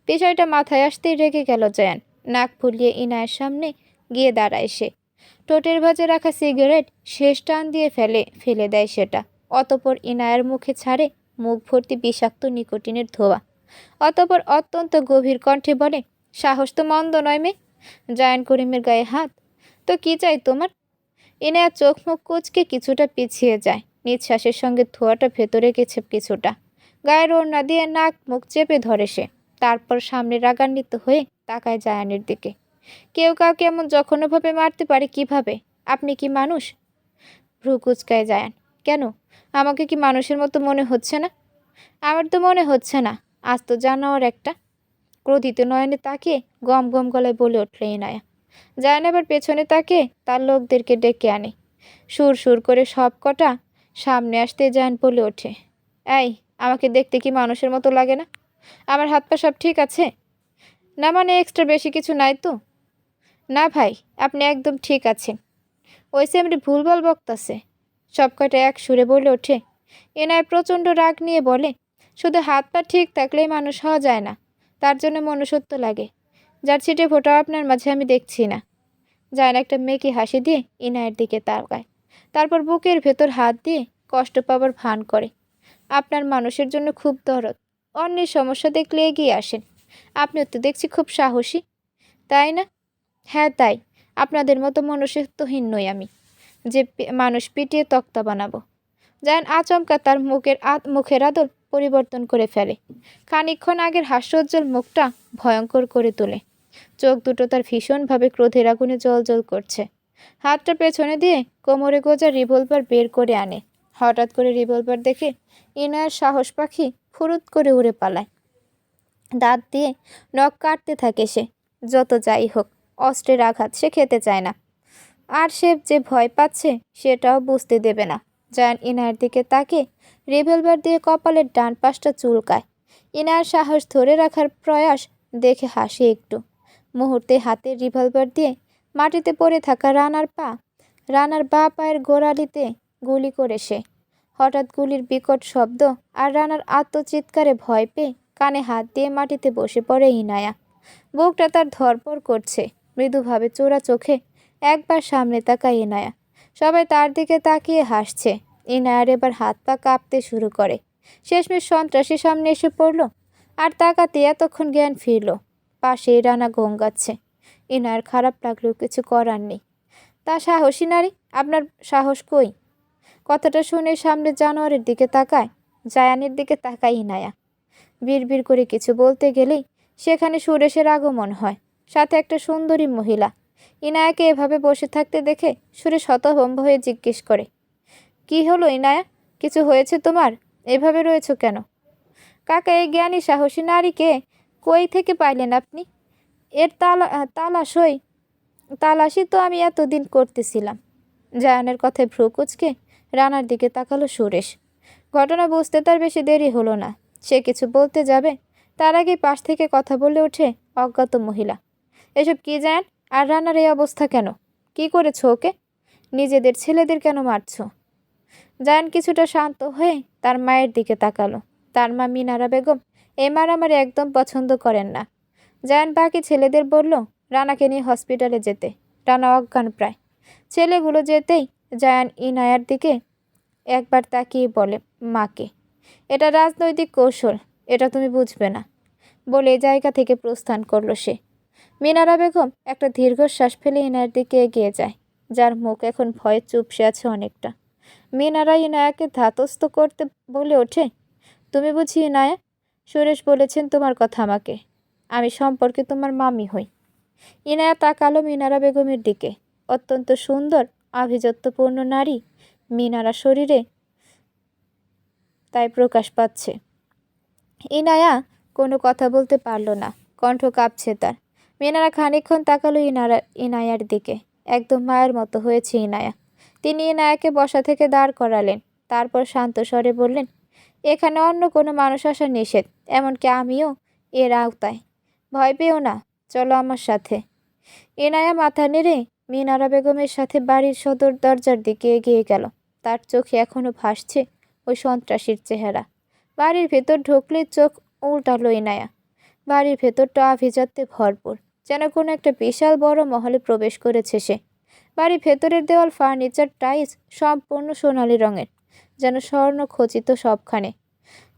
বিষয়টা মাথায় আসতেই রেগে গেল জায়ান। নাক ফুলিয়ে ইনায়ের সামনে গিয়ে দাঁড়ায় সে। ঠোঁটের ভাঁজে রাখা সিগারেট শেষ টান দিয়ে ফেলে দেয় সেটা। অতপর ইনায়ের মুখে ছাড়ে মুখ ভর্তি বিষাক্ত নিকোটিনের ধোঁয়া। অতপর অত্যন্ত গভীর কণ্ঠে বলে, সাহস তো মন্দ নয় মেয়ে। জায়ান করিমের গায়ে হাত। তো কি চাই তোমার? ইনায়া চোখ মুখ কুঁচকে কিছুটা পিছিয়ে যায়। নিঃশ্বাসের সঙ্গে ধোঁয়াটা ভেতরে গেছে কিছুটা। গায়ের ওড়না দিয়ে নাক মুখ চেপে ধরে সে। তারপর সামনে রাগান্বিত হয়ে তাকায় জায়ানের দিকে। কেউ কাউকে এমন জঘন্যভাবে মারতে পারে কিভাবে? আপনি কি মানুষ? ভ্রু কুচকায় জায়ান। কেন? আমাকে কি মানুষের মতো মনে হচ্ছে না? আমার তো মনে হচ্ছে না। আজ তো জানোয়ার একটা। ক্রোধিত নয়নে তাকিয়ে গম গম গলায় বলে উঠল ইনায়া। জায়ান আবার পেছনে তাকিয়ে তার লোকদেরকে ডেকে আনে। সুর সুর করে সব কটা সামনে আসতে জায়ান বলে ওঠে, এই, আমাকে দেখতে কি মানুষের মতো লাগে না? আমার হাত পা সব ঠিক আছে না? মানে এক্সট্রা বেশি কিছু নাই তো? না ভাই, আপনি একদম ঠিক আছেন। ওই সেমরি ভুলভাল বকতাছে। সব কটা এক সুরে বলে ওঠে। এনায় প্রচণ্ড রাগ নিয়ে বলে, শুধু হাত পা ঠিক থাকলেই মানুষ হওয়া যায় না, তার জন্য মনুষ্যত্ব লাগে, যার ছিটে ফোটাও আপনার মাঝে আমি দেখছি না। জায়ান একটা মেকি হাসি দিয়ে ইনায়ের দিকে তাকায়। তারপর বুকের ভেতর হাত দিয়ে কষ্ট পাবার ভান করে। আপনার মানুষের জন্য খুব দরদ, অন্যের সমস্যা দেখলে এগিয়ে আসেন। আপনিও তো দেখছি খুব সাহসী, তাই না? হ্যাঁ তাই। আপনাদের মতো মনুষ্যত্বহীন নই আমি, যে মানুষ পিটিয়ে তক্তা বানাবো। জায়ান আচমকা তার মুখের আদল পরিবর্তন করে ফেলে। খানিকক্ষণ আগের হাস্যোজ্জ্বল মুখটা ভয়ঙ্কর করে তোলে। চোখ দুটো তার ভীষণভাবে ক্রোধের আগুনে জ্বলজ্বল করছে। হাতটা পেছনে দিয়ে কোমরে গোজা রিভলভার বের করে আনে। হঠাৎ করে রিভলভার দেখে ইনায়ার সাহস পাখি ফুরুত করে উড়ে পালায়। দাঁত দিয়ে নখ কাটতে থাকে সে। যত যাই হোক, অস্ত্রের আঘাত সে খেতে চায় না। আর সে যে ভয় পাচ্ছে সেটাও বুঝতে দেবে না। জায়ান ইনায়ের দিকে তাকিয়ে রিভলভার দিয়ে কপালের ডান পাশটা চুলকায়। ইনায়ের সাহস ধরে রাখার প্রয়াস দেখে হাসি একটু। মুহূর্তে হাতের রিভলভার দিয়ে মাটিতে পড়ে থাকা রানার বাঁ পায়ের গোড়ালিতে গুলি করে সে। হঠাৎ গুলির বিকট শব্দ আর রানার আত্মচিৎকারে ভয় পেয়ে কানে হাত দিয়ে মাটিতে বসে পড়ে ইনায়া। বুকটা তার ধড়ফড় করছে। মৃদুভাবে চোরা চোখে একবার সামনে তাকায় ইনায়া। সবাই তার দিকে তাকিয়ে হাসছে। ইনায়ার এবার হাত পা কাঁপতে শুরু করে। শেষমেশ সন্ত্রাসী সামনে এসে পড়ল। আর তাকাতে এতক্ষণ জ্ঞান ফিরল। পাশেই রানা গঙ্গাচ্ছে। ইনায়ার খারাপ লাগলেও কিছু করার নেই। তা সাহসী নারী, আপনার সাহস কই? কথাটা শুনে সামনে জানোয়ারের দিকে তাকায়। জায়ানের দিকে তাকায় ইনায়া। বিড়বিড় করে কিছু বলতে গেলেই সেখানে সুরেশের আগমন হয়, সাথে একটা সুন্দরী মহিলা। ইনায়াকে এভাবে বসে থাকতে দেখে সুরেশ হতভম্ব হয়ে জিজ্ঞেস করে, কি হলো ইনায়া? কিছু হয়েছে তোমার? এভাবে রয়েছো কেন? কাকা, এই জ্ঞানী সাহসী নারীকে কই থেকে পাইলেন আপনি? এর তালাশি তো আমি এতদিন করতেছিলাম। জায়ানের কথায় ভ্রু কুচকে রানার দিকে তাকালো সুরেশ। ঘটনা বুঝতে তার বেশি দেরি হলো না। সে কিছু বলতে যাবে, তার আগেই পাশ থেকে কথা বলে ওঠে অজ্ঞাত মহিলা। এসব কি জায়ান? আর রানার এই অবস্থা কেন? কি করেছো ওকে? নিজেদের ছেলেদের কেন মারছো? জায়ান কিছুটা শান্ত হয়ে তার মায়ের দিকে তাকালো। তার মা মিনারা বেগম এই মারামারি একদম পছন্দ করেন না। জায়ান বাকি ছেলেদের বলল রানাকে নিয়ে হসপিটালে যেতে। রানা অজ্ঞান প্রায়। ছেলেগুলো যেতেই জায়ান ইনায়ার দিকে একবার তাকিয়ে বলে মাকে, এটা রাজনৈতিক কৌশল, এটা তুমি বুঝবে না, বলে জায়গা থেকে প্রস্থান করলো সে। মিনারা বেগম একটা দীর্ঘশ্বাস ফেলে ইনায়ার দিকে এগিয়ে যায়, যার মুখ এখন ভয়ে চুপসে আছে অনেকটা। মিনারা ইনায়াকে ধাতস্থ করতে বলে ওঠে, তুমি বুঝি ইনায়া? সুরেশ বলেছেন তোমার কথা আমাকে। আমি সম্পর্কে তোমার মামি হই। ইনায়া তাকালো মিনারা বেগমের দিকে। অত্যন্ত সুন্দর, আভিজাত্যপূর্ণ নারী মিনারা শরীরে তাই প্রকাশ পাচ্ছে। ইনায়া কোনো কথা বলতে পারল না, কণ্ঠ কাঁপছে তার। মিনারা খানিকক্ষণ তাকালো ইনায়ার দিকে। একদম মায়ের মতো হয়েছে ইনায়া। তিনি ইনায়াকে বসা থেকে দাঁড় করালেন, তারপর শান্ত স্বরে বললেন, এখানে অন্য কোনো মানুষ আসা নিষেধ, এমনকি আমিও এর আওতায়। ভয় পেও না, চলো আমার সাথে। ইনায়া মাথা নেড়ে মিনারা বেগমের সাথে বাড়ির সদর দরজার দিকে এগিয়ে গেল। তার চোখে এখনো ভাসছে ওই সন্ত্রাসীর চেহারা। বাড়ির ভেতর ঢুকলে চোখ উল্টালো ইনায়া। বাড়ির ভেতরটা আভিজাত্যে ভরপুর, যেন কোনো একটা বিশাল বড় মহলে প্রবেশ করেছে সে। বাড়ির ভেতরের দেওয়াল, ফার্নিচার, টাইলস সম্পূর্ণ সোনালি রঙের, যেন স্বর্ণ খচিত সবখানে।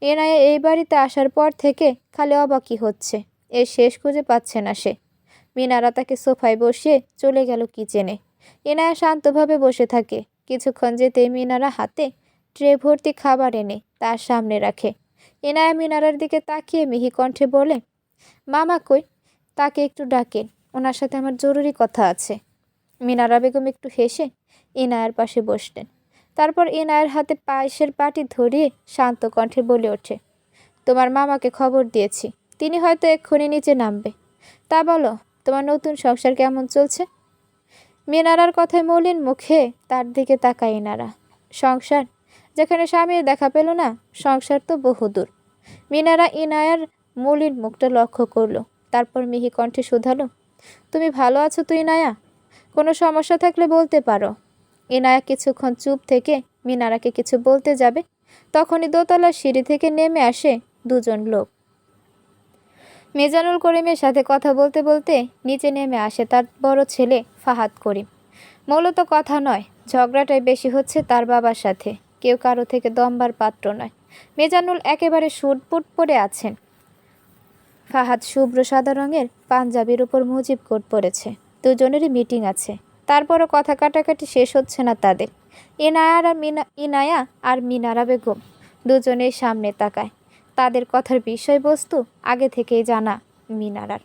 ইনায়া এই বাড়িতে আসার পর থেকে খালি অবাকই হচ্ছে, এর শেষ খুঁজে পাচ্ছে না সে। মিনারা তাকে সোফায় বসিয়ে চলে গেল কিচেনে। ইনায়া শান্তভাবে বসে থাকে। কিছুক্ষণ যেতেই মিনারা হাতে ট্রে ভর্তি খাবার এনে তার সামনে রাখে। ইনায়া মিনারার দিকে তাকিয়ে মিহি কণ্ঠে বলে, মামা কই? তাকে একটু ডাকেন, ওনার সাথে আমার জরুরি কথা আছে। মিনারা বেগম একটু হেসে ইনায়ার পাশে বসলেন। তারপর ইনায়ার হাতে পায়েসের বাটি ধরিয়ে শান্ত কণ্ঠে বলে ওঠে, তোমার মামাকে খবর দিয়েছি, তিনি হয়তো এক্ষুনি নিচে নামবে। তা বলো, তোমার নতুন সংসার কেমন চলছে? মিনারার কথায় মলিন মুখে তার দিকে তাকায় ইনারা। সংসার? যেখানে স্বামীর দেখা পেল না, সংসার তো বহুদূর। মিনারা ইনায়ার মলিন মুখটা লক্ষ্য করলো, তারপর মিহি কণ্ঠে শুধালো, তুমি ভালো আছো তো ইনায়া? কোনো সমস্যা থাকলে বলতে পারো। ইনায়া কিছুক্ষণ চুপ থেকে মিনারাকে কিছু বলতে যাবে, তখনই দোতলার সিঁড়ি থেকে নেমে আসে দুজন লোক। মিজানুল করিমের সাথে কথা বলতে বলতে নিচে নেমে আসে তার বড় ছেলে ফাহাদ করিম। মূলত কথা নয়, ঝগড়াটাই বেশি হচ্ছে তার বাবার সাথে। কেউ কারো থেকে দমবার পাত্র নয়। মিজানুল একেবারে শুটপুট পরে আছেন। ফাহাদ শুভ্র সাদা রঙের পাঞ্জাবির উপর মুজিব কোট পরেছে। দুজনেরই মিটিং আছে, তারপরও কথা কাটাকাটি শেষ হচ্ছে না তাদের। ইনায়া আর মিনারা বেগম দুজনের সামনে তাকায়। তাদের কথার বিষয়বস্তু আগে থেকেই জানা মিনারার।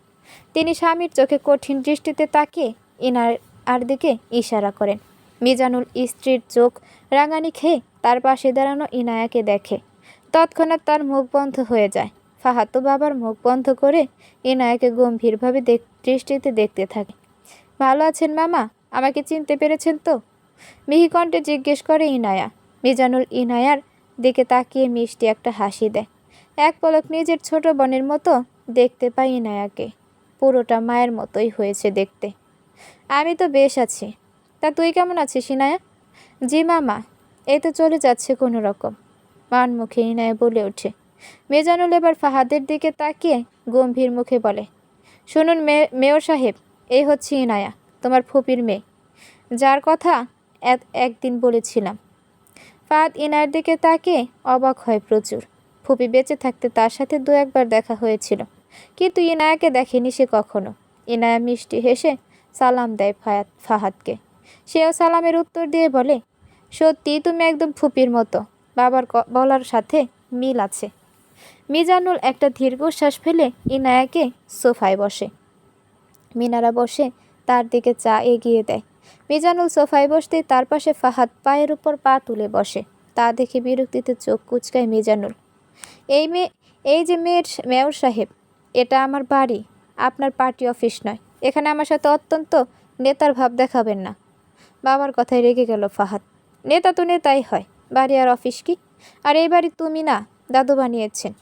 তিনি স্বামীর চোখে কঠিন দৃষ্টিতে তাকিয়ে ইনায়ার দিকে ইশারা করেন। মিজানুল স্ত্রীর চোখ রাঙানি খেয়ে তার পাশে দাঁড়ানো ইনায়াকে দেখে। তৎক্ষণাৎ তার মুখ বন্ধ হয়ে যায়। ফাহাদ তো বাবার মুখ বন্ধ করে ইনায়াকে গম্ভীরভাবে দৃষ্টিতে দেখতে থাকে। ভালো আছেন মামা? আমাকে চিনতে পেরেছেন তো? মিহি কণ্ঠে জিজ্ঞেস করে ইনায়া। মিজানুল ইনায়ার দিকে তাকিয়ে মিষ্টি একটা হাসি দেয়। এক পলক নিজের ছোট বোনের মতো দেখতে পাই ইনায়াকে। পুরোটা মায়ের মতোই হয়েছে দেখতে। আমি তো বেশ আছি, তা তুই কেমন আছিস ইনায়া? জি মামা, এই তো চলে যাচ্ছে কোনো রকম, মান মুখে ইনায়া বলে ওঠে। মিজানুল এবার ফাহাদের দিকে তাকিয়ে গম্ভীর মুখে বলে, শুনুন মেয়র সাহেব, এই হচ্ছে ইনায়া, তোমার ফুপির মেয়ে, যার কথা একদিন বলেছিলাম। ফাহাদ ইনায়ার দিকে তাকিয়ে অবাক হয় প্রচুর। ফুপি বেঁচে থাকতে তার সাথে দু একবার দেখা হয়েছিল, কিন্তু ইনায়াকে দেখেনি সে কখনো। ইনায়া মিষ্টি হেসে সালাম দেয় ফাহাদকে। সেও সালামের উত্তর দিয়ে বলে, সত্যি তুমি একদম ফুপির মতো, বাবার বলার সাথে মিল আছে। মিজানুল একটা দীর্ঘশ্বাস ফেলে ইনায়াকে সোফায় বসে। মিনারা বসে তার দিকে চা এগিয়ে দেয়। মিজানুল সোফায় বসতেই তার পাশে ফাহাদ পায়ের উপর পা তুলে বসে। তা দেখে বিরক্তিতে চোখ কুচকায় মিজানুল। এই যে মেয়র সাহেব, এটা আমার বাড়ি, আপনার পার্টি অফিস নয়। এখানে আমার সাথে অত্যন্ত নেতার ভাব দেখাবেন না। বাবার কথায় রেগে গেল ফাহাদ। নেতা তো নেতাই হয়, বাড়ি আর অফিস কি? আর এই বাড়ি তুমি না, দাদু বানিয়েছেন।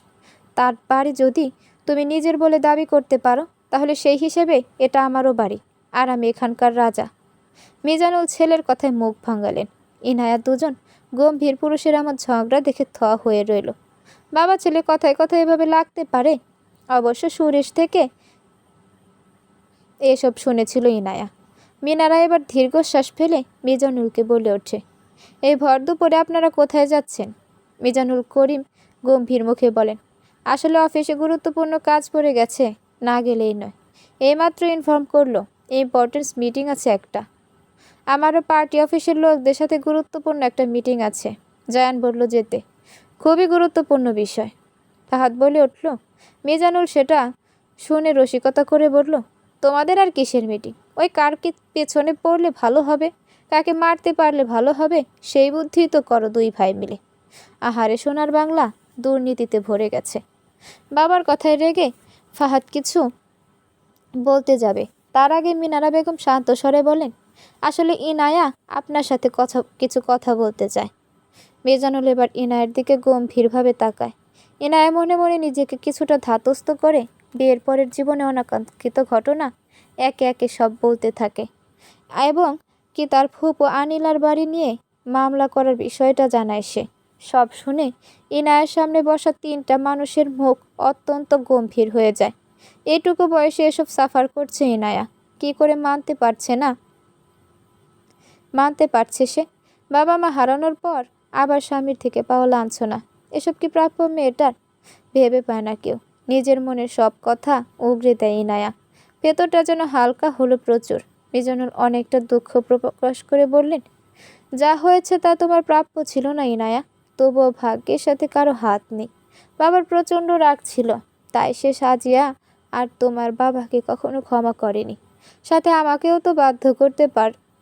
তার বাড়ি যদি তুমি নিজের বলে দাবি করতে পারো, তাহলে সেই হিসেবে এটা আমারও বাড়ি, আর আমি এখানকার রাজা। মিজানুল ছেলের কথায় মুখ ভাঙালেন। ইনায়া দুজন গম্ভীর পুরুষের আমার ঝগড়া দেখে হয়ে রইল। বাবা ছেলে কথায় কথায় এভাবে লাগতে পারে? অবশ্য সুরেশ থেকে এসব শুনেছিল ইনায়া। মিনারা এবার দীর্ঘশ্বাস ফেলে মিজানুলকে বলে ওঠে, এই ভর দুপুরে আপনারা কোথায় যাচ্ছেন? মিজানুল করিম গম্ভীর মুখে বলেন, আসলে অফিসে গুরুত্বপূর্ণ কাজ পড়ে গেছে, না গেলেই নয়। এইমাত্র ইনফর্ম করলো ইম্পর্টেন্স মিটিং আছে একটা। আমারও পার্টি অফিসের লোকদের সাথে গুরুত্বপূর্ণ একটা মিটিং আছে, জায়ান বলল যেতে। খুবই গুরুত্বপূর্ণ বিষয়। ফাহাদ বলে উঠল। মিজানুল সেটা শুনে রসিকতা করে বলল, তোমাদের আর কিসের মিটিং? ওই কার কি পেছনে পড়লে ভালো হবে, কাকে মারতে পারলে ভালো হবে, সেই বুদ্ধিই তো করো দুই ভাই মিলে। আহারে সোনার বাংলা দুর্নীতিতে ভরে গেছে। বাবার কথায় রেগে ফাহাদ কিছু বলতে যাবে, তার আগে মিনারা বেগম শান্ত স্বরে বলেন, আসলে ইনায়া আপনার সাথে কিছু কথা বলতে চায়। মিজানুল এবার ইনায়ের দিকে গম্ভীরভাবে তাকায়। ইনায়া মনে মনে নিজেকে কিছুটা ধাতস্থ করে বিয়ের পরের জীবনে অনাকাঙ্ক্ষিত ঘটনা একে একে সব বলতে থাকে, এবং কি তার ফুপু আনিলার বাড়ি নিয়ে মামলা করার বিষয়টা জানায় সে। সব শুনে ইনায়ের সামনে বসা তিনটা মানুষের মুখ অত্যন্ত গম্ভীর হয়ে যায়। এইটুকু বয়সে এসব সাফার করছে ইনায়া, কি করে মানতে পারছে সে? বাবা মা হারানোর পর আবার স্বামীর থেকে পাওয়া লাঞ্ছনা, এসব কি প্রাপ্য মেয়েটার? ভেবে পায় না কেউ। নিজের মনের সব কথা উগরে দেয় ইনায়া। ভেতরটা যেন হালকা হলো প্রচুর। মিজানুর অনেকটা দুঃখ প্রকাশ করে বললেন, যা হয়েছে তা তোমার প্রাপ্য ছিল না ইনায়া, তবুও ভাগ্যের সাথে কারো হাত নেই। বাবার প্রচণ্ড রাগ ছিল, তাই সে সাজিয়া আর তোমার বাবাকে কখনো ক্ষমা করেনি। সাথে আমাকেও তো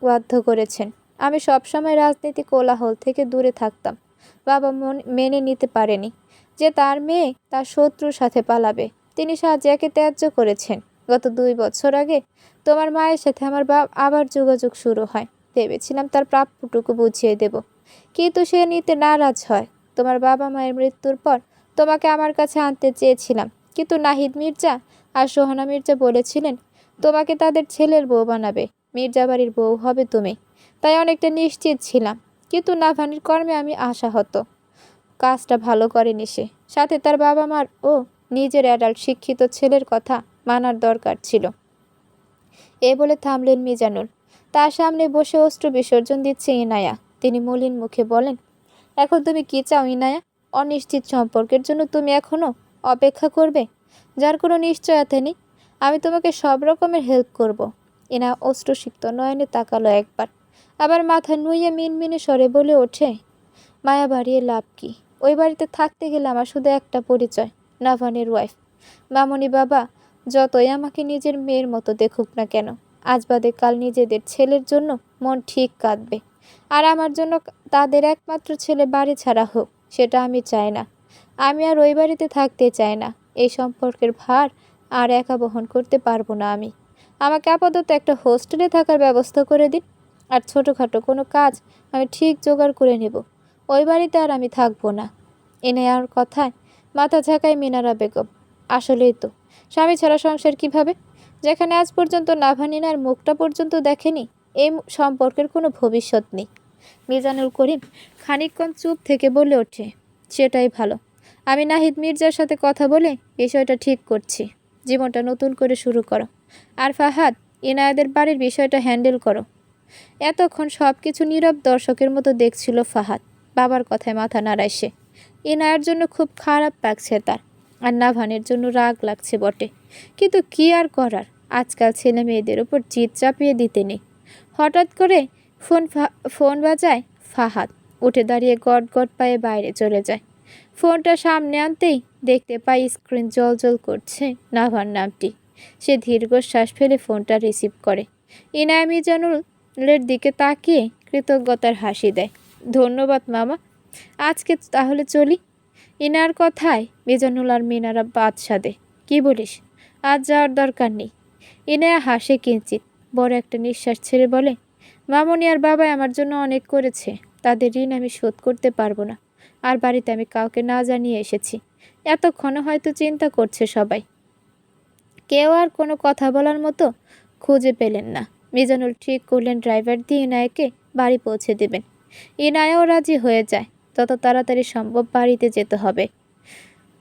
বাধ্য করেছেন। আমি সবসময় রাজনীতি কোলাহল থেকে দূরে থাকতাম। বাবা মেনে নিতে পারেনি যে তার মেয়ে তার শত্রুর সাথে পালাবে। তিনি সাজিয়াকে ত্যায্য করেছেন। গত 2 বছর আগে তোমার মায়ের সাথে আমার আবার যোগাযোগ শুরু হয়। ভেবেছিলাম তার প্রাপ্যটুকু বুঝিয়ে দেব, কিন্তু সে নিতে নারাজ হয়। তোমার বাবা মায়ের মৃত্যুর পর তোমাকে আমার কাছে আনতে চেয়েছিলাম, কিন্তু নাহিদ মির্জা আর সোহানা মির্জা বলেছিলেন তোমাকে তাদের ছেলের বউ বানাবে, মির্জা বাড়ির বউ হবে তুমি। তাই অনেকটা নিশ্চিত ছিলাম, কিন্তু নাভানির কর্মে আমি আশাহত। কাজটা ভালো করেনি সে। সাথে তার বাবা মার ও নিজের অ্যাডাল্ট শিক্ষিত ছেলের কথা মানার দরকার ছিল। এ বলে থামলেন মিজানুল। তার সামনে বসে অশ্রু বিসর্জন দিচ্ছে ইনায়া। তিনি মলিন মুখে বলেন, এখন তুমি কি চাও ইনায়া? অনিশ্চিত সম্পর্কের জন্য তুমি এখনো অপেক্ষা করবে, যার কোনো নিশ্চয়তা নেই? আমি তোমাকে সব রকমের হেল্প করব। ইনায়া অশ্রুসিক্ত নয়নে তাকালো একবার, আবার মাথা নুইয়ে মিনমিনে স্বরে বলে ওঠে, মায়া বাড়িয়ে লাভ কি? ওই বাড়িতে থাকতে গেলে আমার শুধু একটা পরিচয়, নাভানের ওয়াইফ। মামনি বাবা যতই আমাকে নিজের মেয়ের মতো দেখুক না কেন, আজ বাদে কাল নিজেদের ছেলের জন্য মন ঠিক কাঁদবে। আর আমার জন্য তাদের একমাত্র ছেলে বাড়ি ছাড়া হোক, সেটা আমি চাই না। আমি আর ওই বাড়িতে থাকতে চাই না। এই সম্পর্কের ভার আর একা বহন করতে পারবো না আমি। আমাকে আপাতত একটা হোস্টেলে থাকার ব্যবস্থা করে দিন, আর ছোটোখাটো কোনো কাজ আমি ঠিক জোগাড় করে নেব। ওই বাড়িতে আর আমি থাকবো না। ইনায়ার কথায় মাথা ঝাঁকায় মিনারা বেগম। আসলেই তো, স্বামী ছাড়া সংসার কিভাবে? যেখানে আজ পর্যন্ত নাভানিনার মুখটা পর্যন্ত দেখেনি, এই সম্পর্কের কোনো ভবিষ্যৎ নেই। মিজানুল করিম খানিকক্ষণ চুপ থেকে বলে ওঠে, সেটাই ভালো। আমি নাহিদ মির্জার সাথে কথা বলে বিষয়টা ঠিক করছি। জীবনটা নতুন করে শুরু করো। আর ফাহাদ, ইনায়াদের বাড়ির বিষয়টা হ্যান্ডেল করো। এতক্ষণ সব কিছু নীরব দর্শকের মতো দেখছিল ফাহাদ। বাবার কথায় মাথা নাড়ায় সে। ইনায়ার জন্য খুব খারাপ লাগছে তার, আর নাভানের জন্য রাগ লাগছে বটে, কিন্তু কি আর করার? আজকাল ছেলে মেয়েদের উপর জিদ চাপিয়ে দিতে নেই। হঠাৎ করে ফোন বাজায়। ফাহাদ উঠে দাঁড়িয়ে গট গট পায়ে বাইরে চলে যায়। ফোনটা সামনে আনতেই দেখতে পাই স্ক্রিন জ্বলজ্বল করছে নাভার নামটি। সে দীর্ঘশ্বাস ফেলে ফোনটা রিসিভ করে। ইনায়া মিজানুলের দিকে তাকিয়ে কৃতজ্ঞতার হাসি দেয়। ধন্যবাদ মামা, আজকে তাহলে চলি। ইনার কথায় মিজানুল আর মিনারা বাদ সাধে। কি বলিস, আজ যাওয়ার দরকার নেই? ইনায়া হাসে কিঞ্চিত, বড় একটা নিঃশ্বাস ছেড়ে বলে, মামনি আর বাবাই আমার জন্য অনেক করেছে, তাদের ঋণ আমি শোধ করতে পারবো না। আর বাড়িতে আমি কাউকে না জানিয়ে এসেছি। এতক্ষণে হয়তো চিন্তা করছে সবাই। কেউ আর কোনো কথা বলার মতো খুঁজে পেলেন না। মিজানুল ঠিক করলেন ড্রাইভার দিয়ে ইনায়াকে বাড়ি পৌঁছে দেবেন। ইনায়াও রাজি হয়ে যায়। যত তাড়াতাড়ি সম্ভব বাড়িতে যেতে হবে।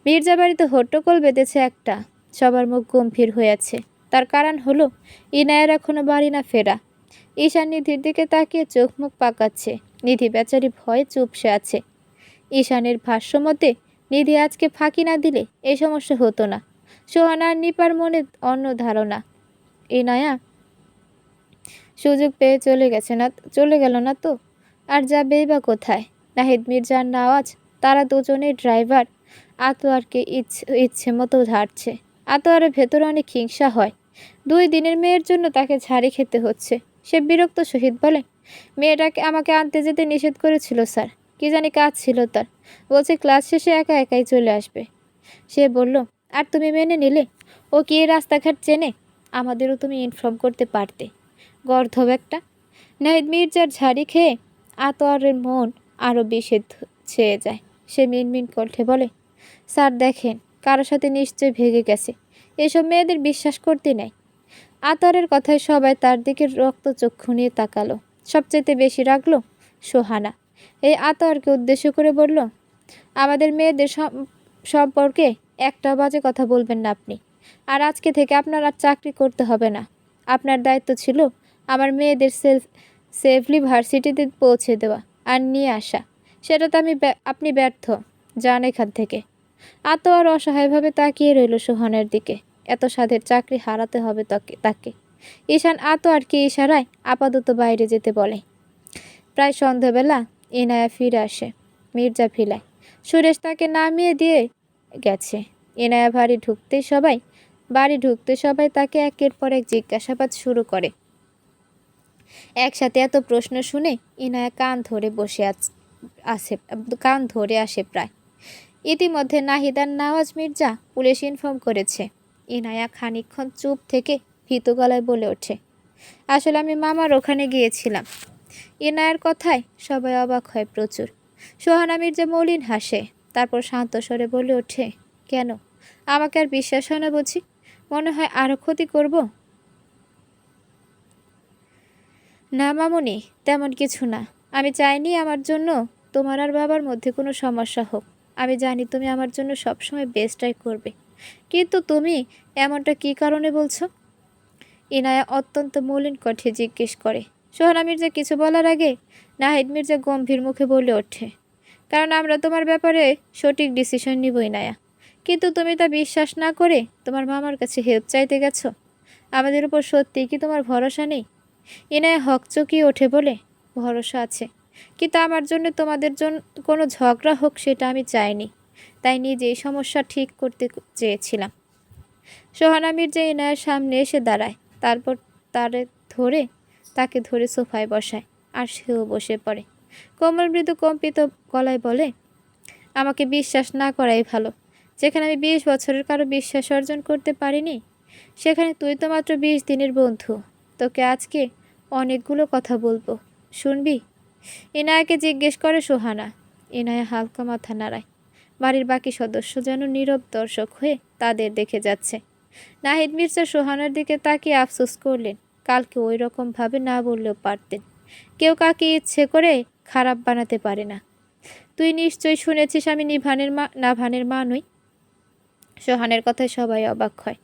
মির্জা বাড়িতে হট্টগোল বেঁধেছে একটা। সবার মুখ গম্ভীর হয়ে আছে। তার কারণ হলো ইনায়ার এখনো বাড়ি না ফেরা। ঈশান নিধির দিকে তাকিয়ে চোখ মুখ পাকাচ্ছে। নিধি বেচারি ভয়ে চুপসে আছে। ঈশানের ভাষ্য মতে নিধি আজকে ফাঁকি না দিলে এই সমস্যা হতো না। সোহানা আর নিপার মনে অন্য ধারণা। ইনায়া সুযোগ পেয়ে চলে গেল না তো, আর যাবেই বা কোথায়? নাহিদ মির্জার নাওয়াজ তারা দুজনেই ড্রাইভার আতোয়ারকে ইচ্ছে মতো ঝাড়ছে। আতোয়ারের ভেতরে অনেক হিংসা হয়। 2 দিনের মেয়ের জন্য তাকে ঝাড়ি খেতে হচ্ছে। সে বিরক্ত সহিত বলে, মেয়েটাকে আমাকে আনতে যেতে নিষেধ করেছিল স্যার। কি জানি কাজ ছিল তার। বলছে ক্লাস শেষে একা একাই চলে আসবে। সে বলল, আর তুমি মেনে নিলে? ও কি এই রাস্তাঘাট চেনে? আমাদেরও তুমি ইনফর্ম করতে পারতে। গর্ধব একটা। নাহিদ মির্জার ঝাড়ি খেয়ে আতোয়ারের মন আরও বেশি ছেয়ে যায়। সে মিনমিন কণ্ঠে বলে, স্যার দেখেন, কারোর সাথে নিশ্চয়ই ভেগে গেছে। এসব মেয়েদের বিশ্বাস করতে নেই। আতরের কথায় সবাই তার দিকে রক্তচক্ষু নিয়ে তাকালো। সবচেয়ে বেশি রাগলো সোহানা। এই আতরকে উদ্দেশ্য করে বলল, আমাদের মেয়েদের সম্পর্কে একটা বাজে কথা বলবেন না আপনি। আর আজকে থেকে আপনার আর চাকরি করতে হবে না। আপনার দায়িত্ব ছিল আমার মেয়েদের সেফলি ভার্সিটিতে পৌঁছে দেওয়া আর নিয়ে আসা। সেটাতে আপনি ব্যর্থ। যান এখান থেকে। আতর অসহায়ভাবে তাকিয়ে রইল সোহানের দিকে। এত সাধের চাকরি হারাতে হবে তাকে। ঈশান আতোয়ারকে ইশারায় আপাতত বাইরে যেতে বলে। প্রায় সন্ধ্যাবেলা ইনায়া ফিরে আসে মির্জা ভিলায়। সুরেশ তাকে নামিয়ে দিয়ে গেছে। ইনায়া বাড়ি ঢুকতে সবাই তাকে একের পর এক জিজ্ঞাসাবাদ শুরু করে। একসাথে এত প্রশ্ন শুনে ইনায়া কান ধরে আসে প্রায়। ইতিমধ্যে নাহিদ আর নওয়াজ মির্জা পুলিশ ইনফর্ম করেছে। ইনায়া খানিকক্ষণ চুপ থেকে ভীত গলায় বলে ওঠে, আসলে আমি মামার ওখানে গিয়েছিলাম। ইনায়ার কথায় সবাই অবাক হয় প্রচুর। সোহানা মির্জা মলিন হাসে, তারপর শান্ত স্বরে বলে ওঠে, কেন? আমাকে আর বিশ্বাস হয় না বুঝি? মনে হয় আরও ক্ষতি করব? না মামুনি, তেমন কিছু না। আমি চাইনি আমার জন্য তোমার আর বাবার মধ্যে কোনো সমস্যা হোক। আমি জানি তুমি আমার জন্য সবসময় বেস্টটাই করবে। কিন্তু তুমি এমনটা কী কারণে বলছো? ইনায়া অত্যন্ত মলিন কণ্ঠে জিজ্ঞেস করে। সোহানা মির্জা কিছু বলার আগে নাহিদ মির্জা গম্ভীর মুখে বলে ওঠে, কারণ আমরা তোমার ব্যাপারে সঠিক ডিসিশন নিব ইনায়া। কিন্তু তুমি তা বিশ্বাস না করে তোমার মামার কাছে হেল্প চাইতে গেছো। আমাদের উপর সত্যিই কি তোমার ভরসা নেই? ইনায়া হকচকিয়ে ওঠে বলে, ভরসা আছে, কিন্তু আমার জন্য তোমাদের জন্য কোনো ঝগড়া হোক সেটা আমি চাইনি। তাই নিজেই সমস্যা ঠিক করতে চেয়েছিলাম। সোহানা মির্জা ইনায়ার সামনে এসে দাঁড়ায়, তারপর তাকে ধরে সোফায় বসায় আর সেও বসে পড়ে। কোমল মৃদু কম্পিত গলায় বলে, আমাকে বিশ্বাস না করাই ভালো। যেখানে আমি 20 বছরের কারো বিশ্বাস অর্জন করতে পারিনি, সেখানে তুই তো মাত্র 20 দিনের বন্ধু। তোকে আজকে অনেকগুলো কথা বলবো, শুনবি? ইনায়াকে জিজ্ঞেস করে সোহানা। ইনায়া হালকা মাথা নাড়ায়। বাড়ির বাকি সদস্য যেন নীরব দর্শক হয়ে তাদের দেখে যাচ্ছে। নাহিদ মির্জা সোহানার দিকে তাকিয়ে আফসোস করলেন, কালকে ওই রকমভাবে না বললেও পারতেন। কেউ কাকে ইচ্ছে করে খারাপ বানাতে পারে না। তুই নিশ্চয়ই শুনেছিস আমি নাভানের মা নই। সোহানের কথায় সবাই অবাক হয়,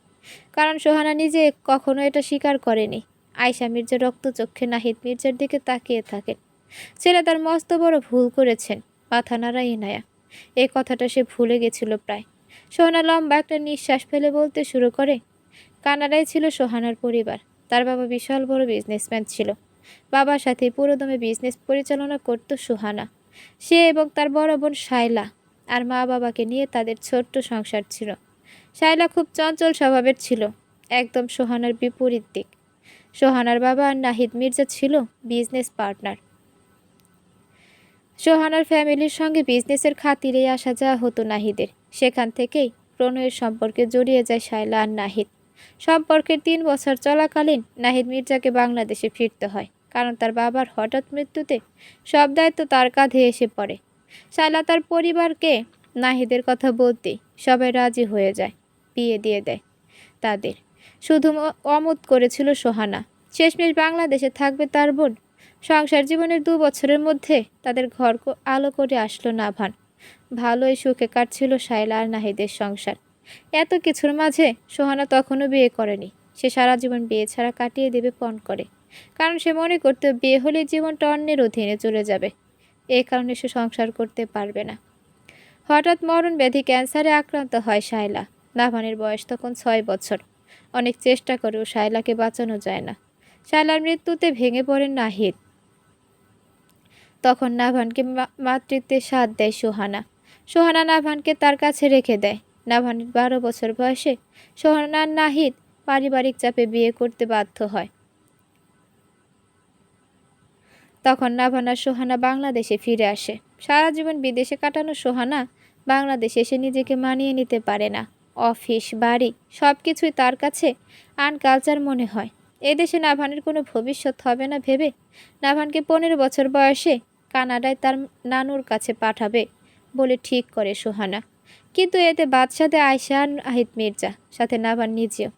কারণ সোহানা নিজে কখনো এটা স্বীকার করেনি। আয়শা মির্জা রক্তচক্ষে নাহিদ মির্জার দিকে তাকিয়ে থাকেন। ছেলে তার মস্ত বড় ভুল করেছেন। মাথা নাড়া ইনায়া। এই কথাটা সে ভুলে গেছিল প্রায়। সোহানা লম্বা একটা নিঃশ্বাস ফেলে বলতে শুরু করে, কানাডায় ছিল সোহানার পরিবার। তার বাবা বিশাল বড় বিজনেসম্যান ছিল। বাবার সাথে পুরোদমে বিজনেস পরিচালনা করত সোহানা। সে এবং তার বড় বোন শায়লা আর মা বাবাকে নিয়ে তাদের ছোট্ট সংসার ছিল। শায়লা খুব চঞ্চল স্বভাবের ছিল, একদম সোহানার বিপরীত দিক। সোহানার বাবা আর নাহিদ মির্জা ছিল বিজনেস পার্টনার। সোহানার ফ্যামিলির সঙ্গে বিজনেসের খাতিরেই আসা যাওয়া হতো নাহিদের। সেখান থেকেই প্রণয়ের সম্পর্কে জড়িয়ে যায় শায়লা আর নাহিদ। সম্পর্কের 3 বছর চলাকালীন নাহিদ মির্জাকে বাংলাদেশে ফিরতে হয়, কারণ তার বাবার হঠাৎ মৃত্যুতে সব দায়িত্ব তার কাঁধে এসে পড়ে। শায়লা তার পরিবারকে নাহিদের কথা বলতেই সবাই রাজি হয়ে যায়, বিয়ে দিয়ে দেয় তাদের। শুধু অমত করেছিল সোহানা, শেষমেশ বাংলাদেশে থাকবে তার বোন। সংসার জীবনের 2 বছরের মধ্যে তাদের ঘর আলো করে আসলো নাভান। ভালোই সুখে কাটছিল শায়লা আর নাহিদের সংসার। এত কিছুর মাঝে সোহানা তখনও বিয়ে করেনি। সে সারা জীবন বিয়ে ছাড়া কাটিয়ে দেবে পণ করে, কারণ সে মনে করত বিয়ে হলে জীবনটা অন্যের অধীনে চলে যাবে। এই কারণে সে সংসার করতে পারবে না। হঠাৎ মরণ ব্যাধি ক্যান্সারে আক্রান্ত হয় শায়লা। নাভানের বয়স তখন 6 বছর। অনেক চেষ্টা করেও শায়লাকে বাঁচানো যায় না। শায়লার মৃত্যুতে ভেঙে পড়েন নাহিদ। তখন নাভানকে মাতৃত্বে সাথ দেয় সোহানা। সোহানা নাভানকে তার কাছে রেখে দেয়। নাভানের 12 বছর বয়সে সোহানার নাহিদ পারিবারিক চাপে বিয়ে করতে বাধ্য হয়। তখন নাভান আর সোহানা বাংলাদেশে ফিরে আসে। সারা জীবন বিদেশে কাটানো সোহানা বাংলাদেশে এসে নিজেকে মানিয়ে নিতে পারে না। অফিস, বাড়ি সবকিছুই তার কাছে আনকালচার মনে হয়। এদেশে নাভানের কোনো ভবিষ্যৎ হবে না ভেবে নাভানকে 15 বছর বয়সে কানাডায় তার নানুর কাছে পাঠাবে বলে ঠিক করে সোহানা। কিন্তু এতে বাদশাতে আয়শা আর নাহিদ মির্জা, সাথে নাভান নিজেও।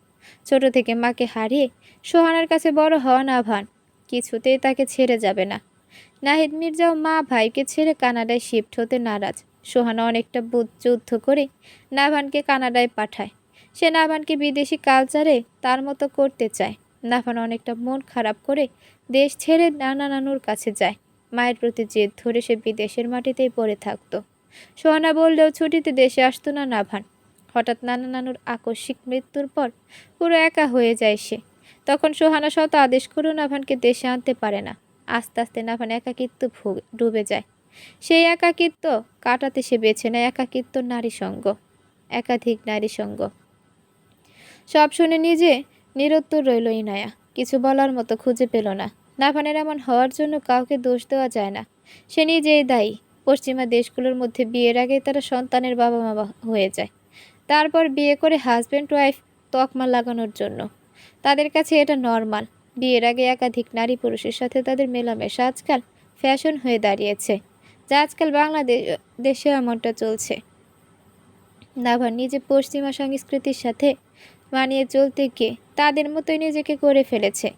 ছোট থেকে মাকে হারিয়ে সোহানার কাছে বড় হওয়া নাভান কিছুতেই তাকে ছেড়ে যাবে না। নাহিদ মির্জাও মা ভাইকে ছেড়ে কানাডায় শিফট হতে নারাজ। সোহানা অনেকটা যুদ্ধ করে নাভানকে কানাডায় পাঠায়। সে নাভানকে বিদেশি কালচারে তার মতো করতে চায়। নাভান অনেকটা মন খারাপ করে দেশ ছেড়ে নানা নানুর কাছে যায়। মায়ের প্রতি জেদ ধরে সে বিদেশের মাটিতেই পড়ে থাকতো। সোহানা বললেও ছুটিতে দেশে আসতো না নাভান। হঠাৎ নানা নানুর আকস্মিক মৃত্যুর পর পুরো একা হয়ে যায় সে। তখন সোহানা শত আদেশ করেও নাভানকে দেশে আনতে পারে না। আস্তে আস্তে নাভান একাকিত্ব ডুবে যায়। সেই একাকিত্ব কাটাতে সে বেছে নেয় একাকিত্ব নারী সঙ্গ, একাধিক নারী সঙ্গ। সব শুনে নিজে নিরুত্তর রইল ইনায়া। কিছু বলার মতো খুঁজে পেল না। নাভানের এমন হওয়ার জন্য কাউকে দোষ দেওয়া যায় না, সে নিজেই দায়ী। পশ্চিমা দেশগুলোর মধ্যে বিয়ের আগে তারা সন্তানের বাবা মা হয়ে যায়, তারপর বিয়ে করে হাজব্যান্ড ওয়াইফ তকমা লাগানোর জন্য। তাদের কাছে এটা নর্মাল। বিয়ের আগে একাধিক নারী পুরুষের সাথে তাদের মেলামেশা আজকাল ফ্যাশন হয়ে দাঁড়িয়েছে, যা আজকাল বাংলাদেশে এমনটা চলছে। নাভান নিজে পশ্চিমা সংস্কৃতির সাথে মানিয়ে চলতে গিয়ে তাদের মতোই নিজেকে করে ফেলেছে।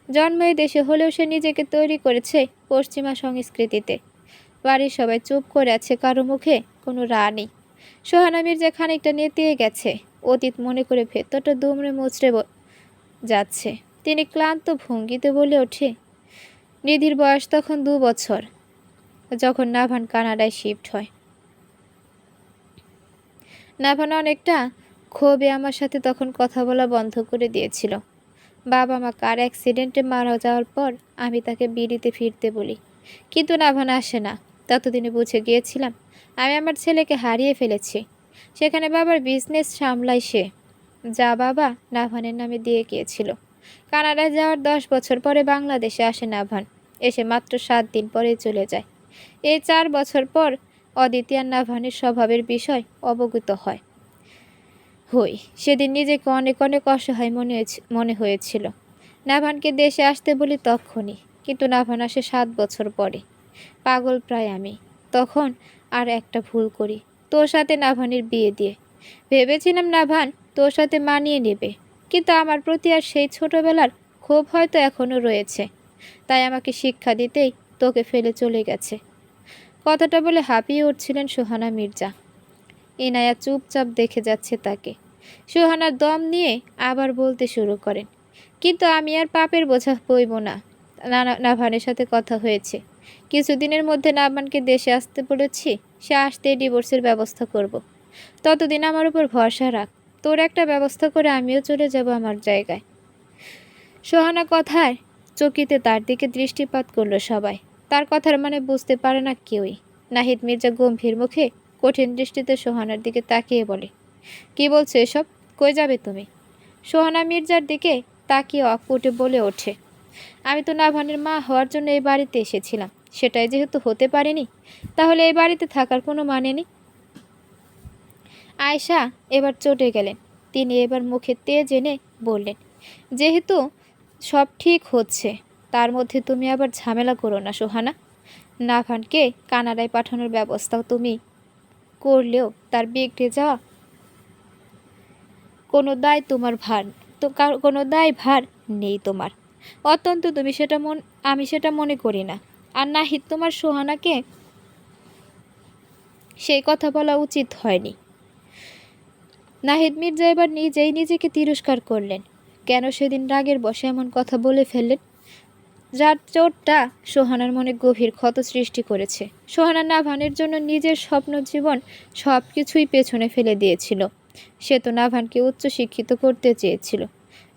জন্ম এই দেশে হলেও সে নিজেকে তৈরি করেছে পশ্চিমা সংস্কৃতিতে। বাড়ির সবাই চুপ করে আছে, কারো মুখে কোনো রা নেই। সোহানা মির্জা খানিকটা নেতিয়ে গেছে, অতীত মনে করে ভেতরটা দুমড়ে মুচড়ে যাচ্ছে। তিনি ক্লান্ত ভঙ্গিতে বলে ওঠে, নিধির বয়স তখন 2 বছর যখন নাভান কানাডায় শিফট হয়। নাভান অনেকটা ক্ষোভে আমার সাথে তখন কথা বলা বন্ধ করে দিয়েছিল। বাবা মা কার অ্যাক্সিডেন্টে মারা যাওয়ার পর আমি তাকে বিড়িতে ফিরতে বলি, কিন্তু নাভান আসে না। ততদিনে বুঝে গিয়েছিলাম আমি আমার ছেলেকে হারিয়ে ফেলেছি। সেখানে বাবার বিজনেস সামলায় সে, যা বাবা নাভানের নামে দিয়ে গিয়েছিল। কানাডায় যাওয়ার 10 বছর পরে বাংলাদেশে আসে নাভান। এসে মাত্র 7 দিন পরে চলে যায়। এই 4 বছর পর অদিতি আর নাভানের স্বভাবের বিষয় অবগত হয়। সেদিন নিজেকে অনেক অনেক অসহায় মনে হয়েছিল। নাভানকে দেশে আসতে বলি তখনই, কিন্তু নাভান আসে 7 বছর পরে। পাগল প্রায় আমি তখন। আর একটা ভুল করি, তোর সাথে নাভানের বিয়ে দিয়ে। ভেবেছিলাম নাভান তোর সাথে মানিয়ে নেবে, কিন্তু আমার প্রতি আর সেই ছোটবেলার ক্ষোভ হয়তো এখনও রয়েছে। তাই আমাকে শিক্ষা দিতেই তোকে ফেলে চলে গেছে। কথাটা বলে হাঁপিয়ে উঠছিলেন সোহানা মির্জা। ইনায়া চুপচাপ দেখে যাচ্ছে তাকে। সোহানা দম নিয়ে আবার বলতে শুরু করেন, কিন্তু আমি আর পাপের বোঝা বইব না। নাভানের সাথে কথা হয়েছে, কিছুদিনের মধ্যে নাভানকে দেশে আসতে বলেছি। সে আসতেই ডিভোর্সের ব্যবস্থা করব। ততদিন আমার উপর ভরসা রাখ। তোর একটা ব্যবস্থা করে আমিও চলে যাব আমার জায়গায়। সোহানা কথায় চকিতে তার দিকে দৃষ্টিপাত করলো সবাই। তার কথার মানে বুঝতে পারে না কেউই। নাহিদ মির্জা গম্ভীর মুখে কঠিন দৃষ্টিতে সোহানার দিকে তাকিয়ে বলে, কি বলছো এসব? কই যাবে তুমি? সোহানা মির্জার দিকে তাকিয়ে অকপটে বলে ওঠে, আমি তো নাভানের মা হওয়ার জন্য এই বাড়িতে এসেছিলাম। সেটাই যেহেতু হতে পারেনি, তাহলে এই বাড়িতে থাকার কোনো মানে নেই। আয়শা এবার চটে গেলেন। তিনি এবার মুখে তেজ এনে বললেন, যেহেতু সব ঠিক হচ্ছে, তার মধ্যে তুমি আবার ঝামেলা করো না সোহানা। নাভানকে কানাডায় পাঠানোর ব্যবস্থাও তুমি করলেও তার বিগড়ে যাওয়া কোনো দায় তোমার ভার কোনো দায় ভার নেই তোমার। অত্যন্ত আমি সেটা মনে করি না। আর নাহিদ তোমার সোহানাকে সেই কথা বলা উচিত হয়নি। নাহিদ মির্জা এবার নিজেই নিজেকে তিরস্কার করলেন। কেন সেদিন রাগের বশে এমন কথা বলে ফেললেন, যার চোটটা সোহানার মনে গভীর ক্ষত সৃষ্টি করেছে। সোহানা নাভানের জন্য নিজের স্বপ্ন জীবন সব কিছুই পেছনে ফেলে দিয়েছিল। সে তো নাভানকে উচ্চশিক্ষিত করতে চেয়েছিল।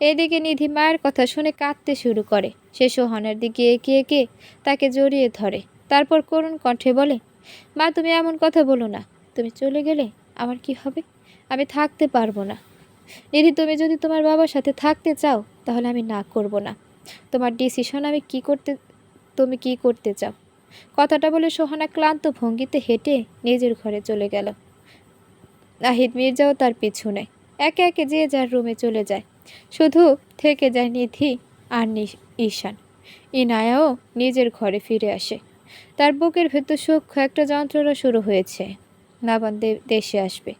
এদিকে নিধি মায়ের কথা শুনে কাঁদতে শুরু করে। সে সোহানার দিকে এগিয়ে গিয়ে তাকে জড়িয়ে ধরে, তারপর করুণ কণ্ঠে বলে, মা তুমি এমন কথা বলো না। তুমি চলে গেলে আমার কি হবে? আমি থাকতে পারবো না। নিধি, তুমি যদি তোমার বাবার সাথে থাকতে চাও তাহলে আমি না করব না। তোমার ডিসিশন তুমি কি করতে চাও? কথাটা বলে সোহানা ক্লান্ত ভঙ্গিতে হেঁটে নিজের ঘরে চলে গেল। নাহিদ মির্জাও তার পিছনে। একে একে যে যার রুমে চলে যায়। শুধু থেকে যায় নিধি আর ঈশান। ইনায়াও নিজের ঘরে ফিরে আসে। তার বুকের ভেতর সূক্ষ্ম একটা যন্ত্রণা শুরু হয়েছে। নাবান দেশে আসবে,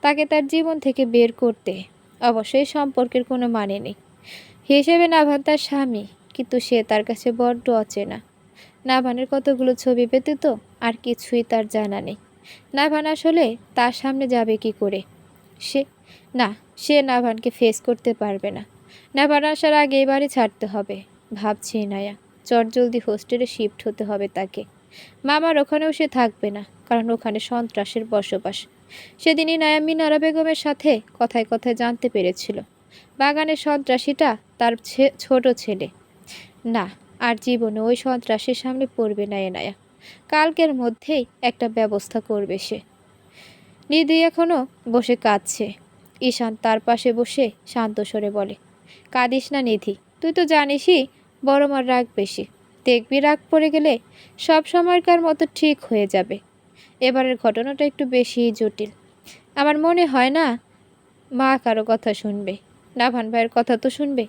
তাকে তার জীবন থেকে বের করতে। অবশ্যই সম্পর্কের কোনো মানে নেই। হিসেবে নাভান তার স্বামী, কিন্তু সে তার কাছে বড্ড অচেনা। নাভানের কতগুলো ছবি ব্যতীত আর কিছুই তার জানা নেই। নাভান আসলে তার সামনে যাবে কি করে? সে না সে নাভানকে ফেস করতে পারবে না। নাভান আসার আগে বাড়ি ছাড়তে হবে ভাবছি ইনায়া। চটজলদি হোস্টেলে শিফট হতে হবে তাকে। মামার ওখানেও সে থাকবে না, কারণ ওখানে সন্ত্রাসের বসবাস। সেদিন ইনায়া মিনারা বেগমের সাথে কথায় কথায় জানতে পেরেছিল বাগানের সন্ত্রাসীটা তার ছোট ছেলে। না, আর জীবনে ওই সন্ত্রাসীর সামনে পড়বে না এনায়া। কালকের মধ্যেই একটা ব্যবস্থা করবে সে। নিধি এখনো বসে কাঁদছে। ঈশান তার পাশে বসে শান্ত স্বরে বলে, কাঁদিস না নিধি, তুই তো জানিসই বড় মার রাগ বেশি। দেখবি রাগ পড়ে গেলে সব সময়কার মতো ঠিক হয়ে যাবে। এবারের ঘটনাটা একটু বেশিই জটিল। আমার মনে হয় না মা কারো কথা শুনবে। নাভান ভাইয়ের কথা তো শুনবে।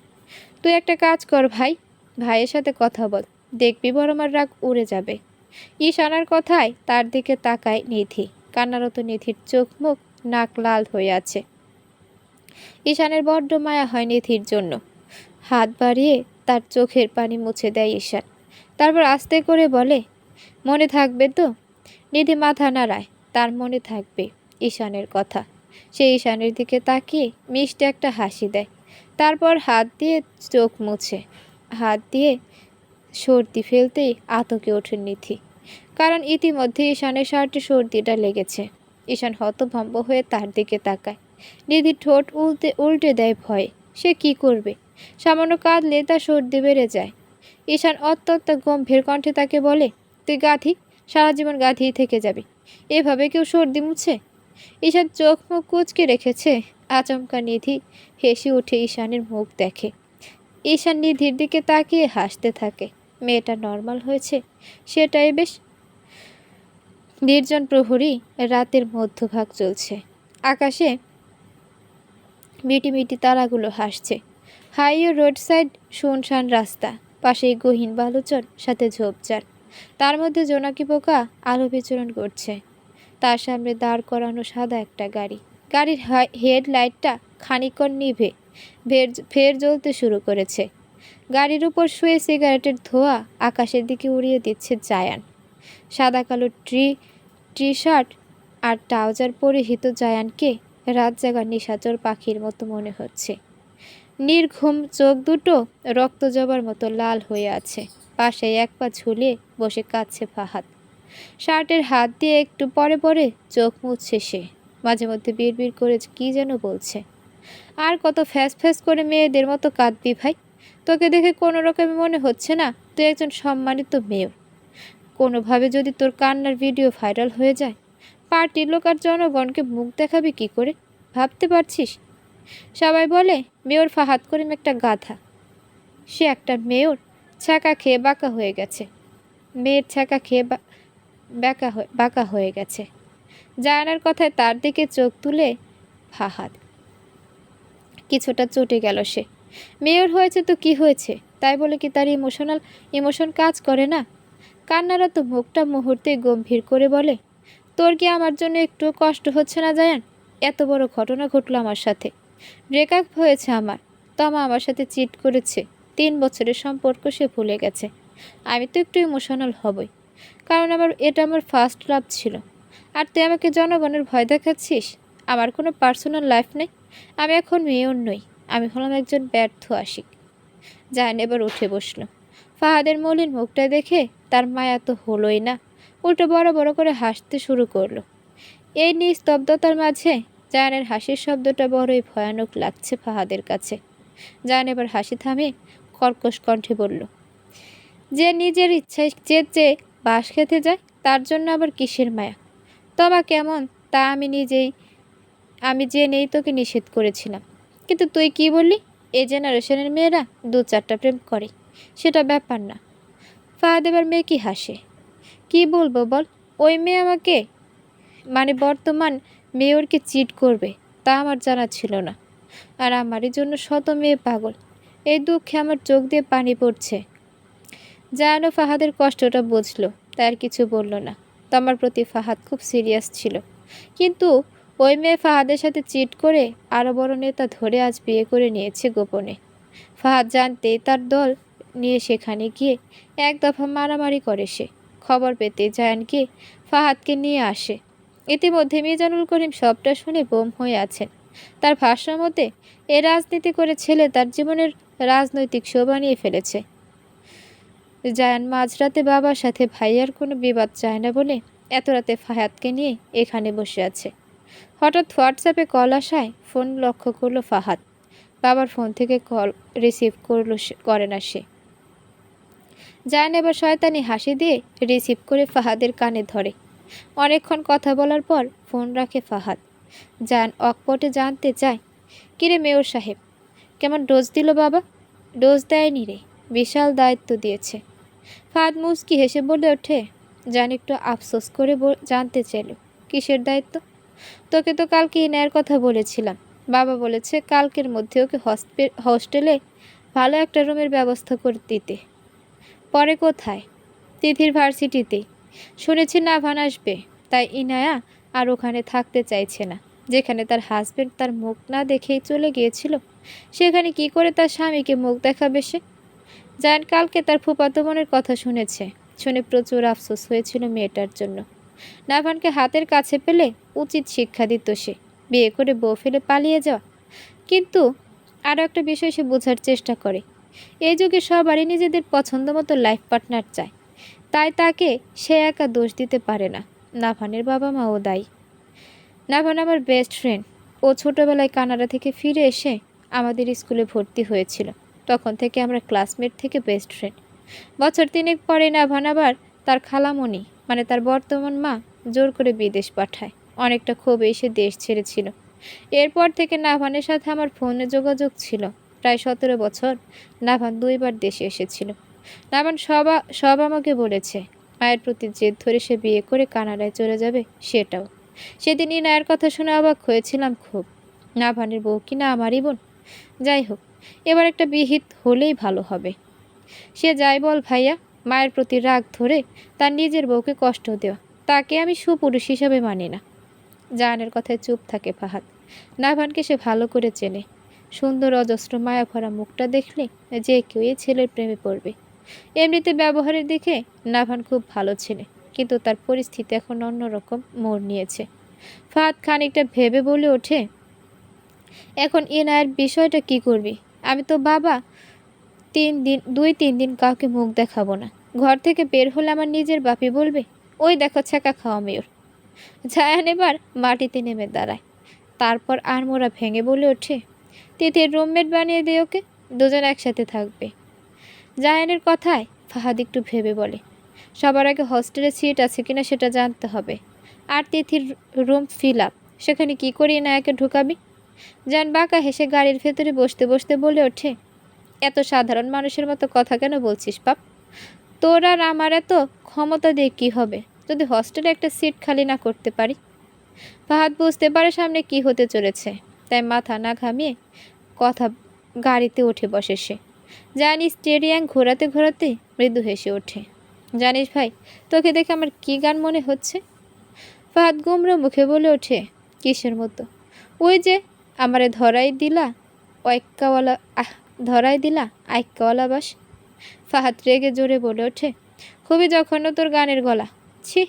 তুই একটা কাজ কর ভাই, ভাইয়ের সাথে কথা বল, দেখবি বড় মার রাগ উড়ে যাবে। ঈশানার কথায় তার দিকে তাকায় নিধি। কান্নারত নিধির চোখ মুখ নাক লাল হয়ে আছে। ঈশানের বড্ড মায়া হয় নিধির জন্য। হাত বাড়িয়ে তার চোখের পানি মুছে দেয় ঈশান। তারপর আস্তে করে বলে, মনে থাকবে তো? নিধি মাথা নাড়ায়। তার মনে থাকবে ঈশানের কথা। সে ঈশানের দিকে তাকিয়ে মিষ্টি একটা হাসি দেয়। তারপর হাত দিয়ে চোখ মুছে। হাত দিয়ে সর্দি ফেলতেই আতকে ওঠে নিধি, কারণ ইতিমধ্যে ঈশানের শার্টে সর্দিটা লেগেছে। ঈশান হতভম্ব হয়ে তার দিকে তাকায়। নিধি ঠোঁট উল্টে দেয় ভয়ে। সে কি করবে? সামান্য কাঁদলে তার সর্দি বেড়ে যায়। ঈশান অত্যন্ত গম্ভীর কণ্ঠে তাকে বলে, তুই গাধি, সারা জীবন গাধিই থেকে যাবি। এভাবে কেউ সর্দি মুছে? ঈশান চোখ মুখ কুঁচকে রেখেছে। আচমকা নিধি হেসে উঠে ঈশানের মুখ দেখে। ঈশান নিধির দিকে তাকিয়ে হাসতে থাকে। মেয়েটা নর্মাল হয়েছে, সেটাই বেশ। নির্জন প্রহরী, রাতের মধ্যভাগ চলছে। আকাশে মিটিমিটি তারাগুলো হাসছে। হাইওয়ে রোড সাইড শুনশান রাস্তা, পাশেই গহীন বালুচর, সাথে ঝোপঝাড়। তার মধ্যে জোনাকি পোকা আলো বিচরণ করছে। তার সামনে দাঁড় করানো সাদা একটা গাড়ি। গাড়ির হেডলাইটটা খানিকক্ষণ নিভে ফের জ্বলতে শুরু করেছে। গাড়ির উপর শুয়ে সিগারেটের ধোঁয়া আকাশের দিকে উড়িয়ে দিচ্ছে জায়ান। সাদা কালো টি শার্ট আর ট্রাউজার পরিহিত জায়ানকে রাত জাগা নিশাচর পাখির মতো মনে হচ্ছে। নির্ঘুম চোখ দুটো রক্ত জবার মতো লাল হয়ে আছে। পাশে এক পা ঝুলিয়ে বসে কাঁদছে ফাহাদ। শার্টের হাত দিয়ে একটু পরে পরে চোখ মুছছে সে। মাঝে মধ্যে বিড়বিড় করে কি যেন বলছে। আর কত ফ্যাস ফ্যাস করে মেয়েদের মতো কাঁদবি ভাই? তোকে দেখে কোনো রকমে মনে হচ্ছে না তুই একজন সম্মানিত মেয়ে। কোনোভাবে যদি তোর কান্নার ভিডিও ভাইরাল হয়ে যায়, পার্টির লোক আর জনগণকে মুখ দেখাবি কি করে ভাবতে পারছিস? সবাই বলে মেয়র ফাহাদ করিম একটা গাধা। সে একটা মেয়র ছ্যাঁকা খেয়ে বাঁকা হয়ে গেছে। মেয়ের ছ্যাঁকা খেয়ে বাঁকা হয়ে গেছে। জায়ানের কথায় তার দিকে চোখ তুলে ফাহাদ কিছুটা চটে গেল সে। মেয়র হয়েছে তো কি হয়েছে, তাই বলে কি তার ইমোশন কাজ করে না? কান্নারা তো মুখটা মুহূর্তে গম্ভীর করে বলে, তোর কি আমার জন্য একটু কষ্ট হচ্ছে না জায়ান? এত বড় ঘটনা ঘটলো আমার সাথে। ব্রেকআপ হয়েছে আমার। তমা আমার সাথে চিট করেছে। 3 বছরের সম্পর্ক সে ভুলে গেছে। আমি তো একটু ইমোশনাল হবই, কারণ এটা আমার ফার্স্ট লাভ ছিল। আর তুই আমাকে জনগণের ভয় দেখাচ্ছিস? আমার কোনো পার্সোনাল লাইফ নেই। আমি এখন মেয়র নই, আমি হলাম একজন ব্যর্থ আশিক। জায়ান এবার উঠে বসলো। ফাহাদের মলিন মুখটা দেখে তার মায়া তো হলোই না, উল্টো বড় বড় করে হাসতে শুরু করলো। এই নিস্তব্ধতার মাঝে জায়ানের হাসির শব্দটা বড়ই ভয়ানক লাগছে ফাহাদের কাছে। জায়ান এবার হাসি থামে কর্কশ কণ্ঠে বলল, যে নিজের ইচ্ছায় যে বাঁশ খেতে যায় তার জন্য আবার কিসের মায়া? তমা কেমন তা আমি জেনেই তোকে নিষেধ করেছিলাম। কিন্তু তুই কি বললি, এই জেনারেশনের মেয়েরা 2-4টা প্রেম করে, সেটা ব্যাপার না। ফাহাদ এবার মেয়ে কি হাসে। কি বলবো বল, ওই মেয়ে আমাকে বর্তমান মেয়রকে চিট করবে তা আমার জানা ছিল না। আর আমারই জন্য শত মেয়ে পাগল। এই দুঃখে আমার চোখ দিয়ে পানি পড়ছে। জায়ানও ফাহাদের কষ্টটা বুঝলো, তাই আর কিছু বলল না। তো আমার প্রতি ফাহাদ খুব সিরিয়াস ছিল। কিন্তু ওই মেয়ে ফাহাদের সাথে চিট করে আরও বড় নেতা ধরে আজ বিয়ে করে নিয়েছে গোপনে। ফাহাদ জানতেই তার দল নিয়ে সেখানে গিয়ে এক দফা মারামারি করে সে। খবর পেতে জায়ান গিয়ে ফাহাদকে নিয়ে আসে। ইতিমধ্যে মিজানুল করিম সবটা শুনে বোম হয়ে আছেন। তার ভাষ্য মতে এ রাজনীতি করে ছেলে তার জীবনের রাজনৈতিক শো বানিয়ে ফেলেছে। জায়ান মাঝরাতে বাবার সাথে ভাইয়ার কোনো বিবাদ চায় না বলে এত রাতে ফাহাদকে নিয়ে এখানে বসে আছে। হঠাৎ হোয়াটসঅ্যাপে কল আসায় ফোন লক্ষ্য করলো ফাহাদ। বাবার ফোন থেকে কল রিসিভ করে না সে। জায়ান এবার শয়তানি হাসি দিয়ে রিসিভ করে ফাহাদের কানে ধরে। অনেকক্ষণ কথা বলার পর ফোন রাখে ফাহাদ। জায়ান অকপটে জানতে চায়, কিরে মেয়র সাহেব, কেমন ডোজ দিল বাবা? ডোজ দেয়নি রে, বিশাল দায়িত্ব দিয়েছে। ফাহাদ মুচকি হেসে বলে ওঠে। জায়ান একটু আফসোস করে জানতে চাইল, কিসের দায়িত্ব? তোকে তো কালকে নেয়ার কথা বলেছিলাম। বাবা বলেছে কালকের মধ্যে ওকে হস্টেলে ভালো একটা রুমের ব্যবস্থা করে দিতে। পরে কোথায়? তিথির ভার্সিটিতেই। শুনেছি নাভান আসবে, তাই ইনায়া আর ওখানে থাকতে চাইছে না। যেখানে তার হাজবেন্ড তার মুখ না দেখেই চলে গিয়েছিল, সেখানে কি করে তার স্বামীকে মুখ দেখাবে সে? জায়ান কালকে তার ফুফাতো বোনের কথা শুনে প্রচুর আফসোস হয়েছিল মেয়েটার জন্য। নাভানকে হাতের কাছে পেলে উচিত শিক্ষা দিত সে, বিয়ে করে বউ ফেলে পালিয়ে যাওয়া। কিন্তু আরও একটা বিষয় সে বোঝার চেষ্টা করে, এই যুগে সবারই নিজেদের পছন্দ মতো লাইফ পার্টনার চায়। তাই তাকে সে একা দোষ দিতে পারে না। নাভানের বাবা মাও দায়ী। নাভান আমার বেস্ট ফ্রেন্ড। ও ছোটবেলায় কানাডা থেকে ফিরে এসে আমাদের স্কুলে ভর্তি হয়েছিল। তখন থেকে আমরা ক্লাসমেট থেকে বেস্ট ফ্রেন্ড। বছর 3 পরে নাভান আবার তার খালামণি তার বর্তমান মা জোর করে বিদেশ পাঠায়। অনেকটা ক্ষোভে এসে দেশ ছেড়েছিল। এরপর থেকে নাভানের সাথে আমার ফোনে যোগাযোগ ছিল। প্রায় 17 বছর নাভান 2বার দেশে এসেছিল। নাভান সব আমাকে বলেছে। মায়ের প্রতি জেদ ধরে সে বিয়ে করে কানাডায় চলে যাবে, সেটাও। সেদিন ইনায়ের কথা শুনে অবাক হয়েছিলাম খুব। নাভানের বউ কিনা আমারই বোন। যাই হোক, এবার একটা বিহিত হলেই ভালো হবে। সে যাই বল ভাইয়া, মায়ের প্রতি রাগ ধরে তার নিজের বউকে কষ্ট দেওয়া, তাকে আমি সুপুরুষ হিসাবে মানি না। জায়ানের কথায় চুপ থাকে ফাহাদ। নাভানকে সে ভালো করে চেনে। সুন্দর অজস্র মায়া ভরা মুখটা দেখলে যে কেউ এই ছেলের প্রেমে পড়বে। এমনিতে ব্যবহারের দিকে নাভান খুব ভালো ছেলে, কিন্তু তার পরিস্থিতি এখন অন্যরকম মোড় নিয়েছে। ফাহাদ খানিকটা ভেবে বলে ওঠে, এখন ইনায়ের বিষয়টা কি করবি? আমি তো বাবা 2-3 দিন কাউকে মুখ দেখাবো না। ঘর থেকে বের হলে আমার নিজের বাপি বলবে, ওই দেখো ছ্যাঁকা খাওয়া মেয়র। জায়ান এবার মাটিতে নেমে দাঁড়ায়। তারপর আড়মোড়া ভেঙে বলে ওঠে, তিথির রুমমেট বানিয়ে দে ওকে, দুজন একসাথে থাকবে। জায়ানের কথায় ফাহাদ একটু ভেবে বলে, সবার আগে হস্টেলে সিট আছে কিনা সেটা জানতে হবে। আর তিথির রুম ফিল আপ, সেখানে কি করি না একে ঢুকাবি? জায়ান বাঁকা হেসে গাড়ির ভেতরে বসতে বসতে বলে ওঠে, এত সাধারণ মানুষের মতো কথা কেন বলছিস বাপ? তোর আর আমার এত ক্ষমতা দিয়ে কী হবে যদি হস্টেলে একটা সিট খালি না করতে পারি? ফাহাদ বুঝতে পারে সামনে কি হতে চলেছে, তাই মাথা না ঘামিয়ে কথা গাড়িতে উঠে বসে সে। জানি স্টেডিয়াম ঘোরাতে ঘোরাতে মৃদু হেসে ওঠে। জানিস ভাই, তোকে দেখে আমার কি গান মনে হচ্ছে? ফাহাদ গুমরা মুখে বলে ওঠে, কিসের মতো? ওই যে আমারে ধরাই দিলা আইক্কাওয়ালা বাস। ফাহাদ রেগে জোরে বলে ওঠে, খুবই জঘন্য তোর গানের গলা, ছি।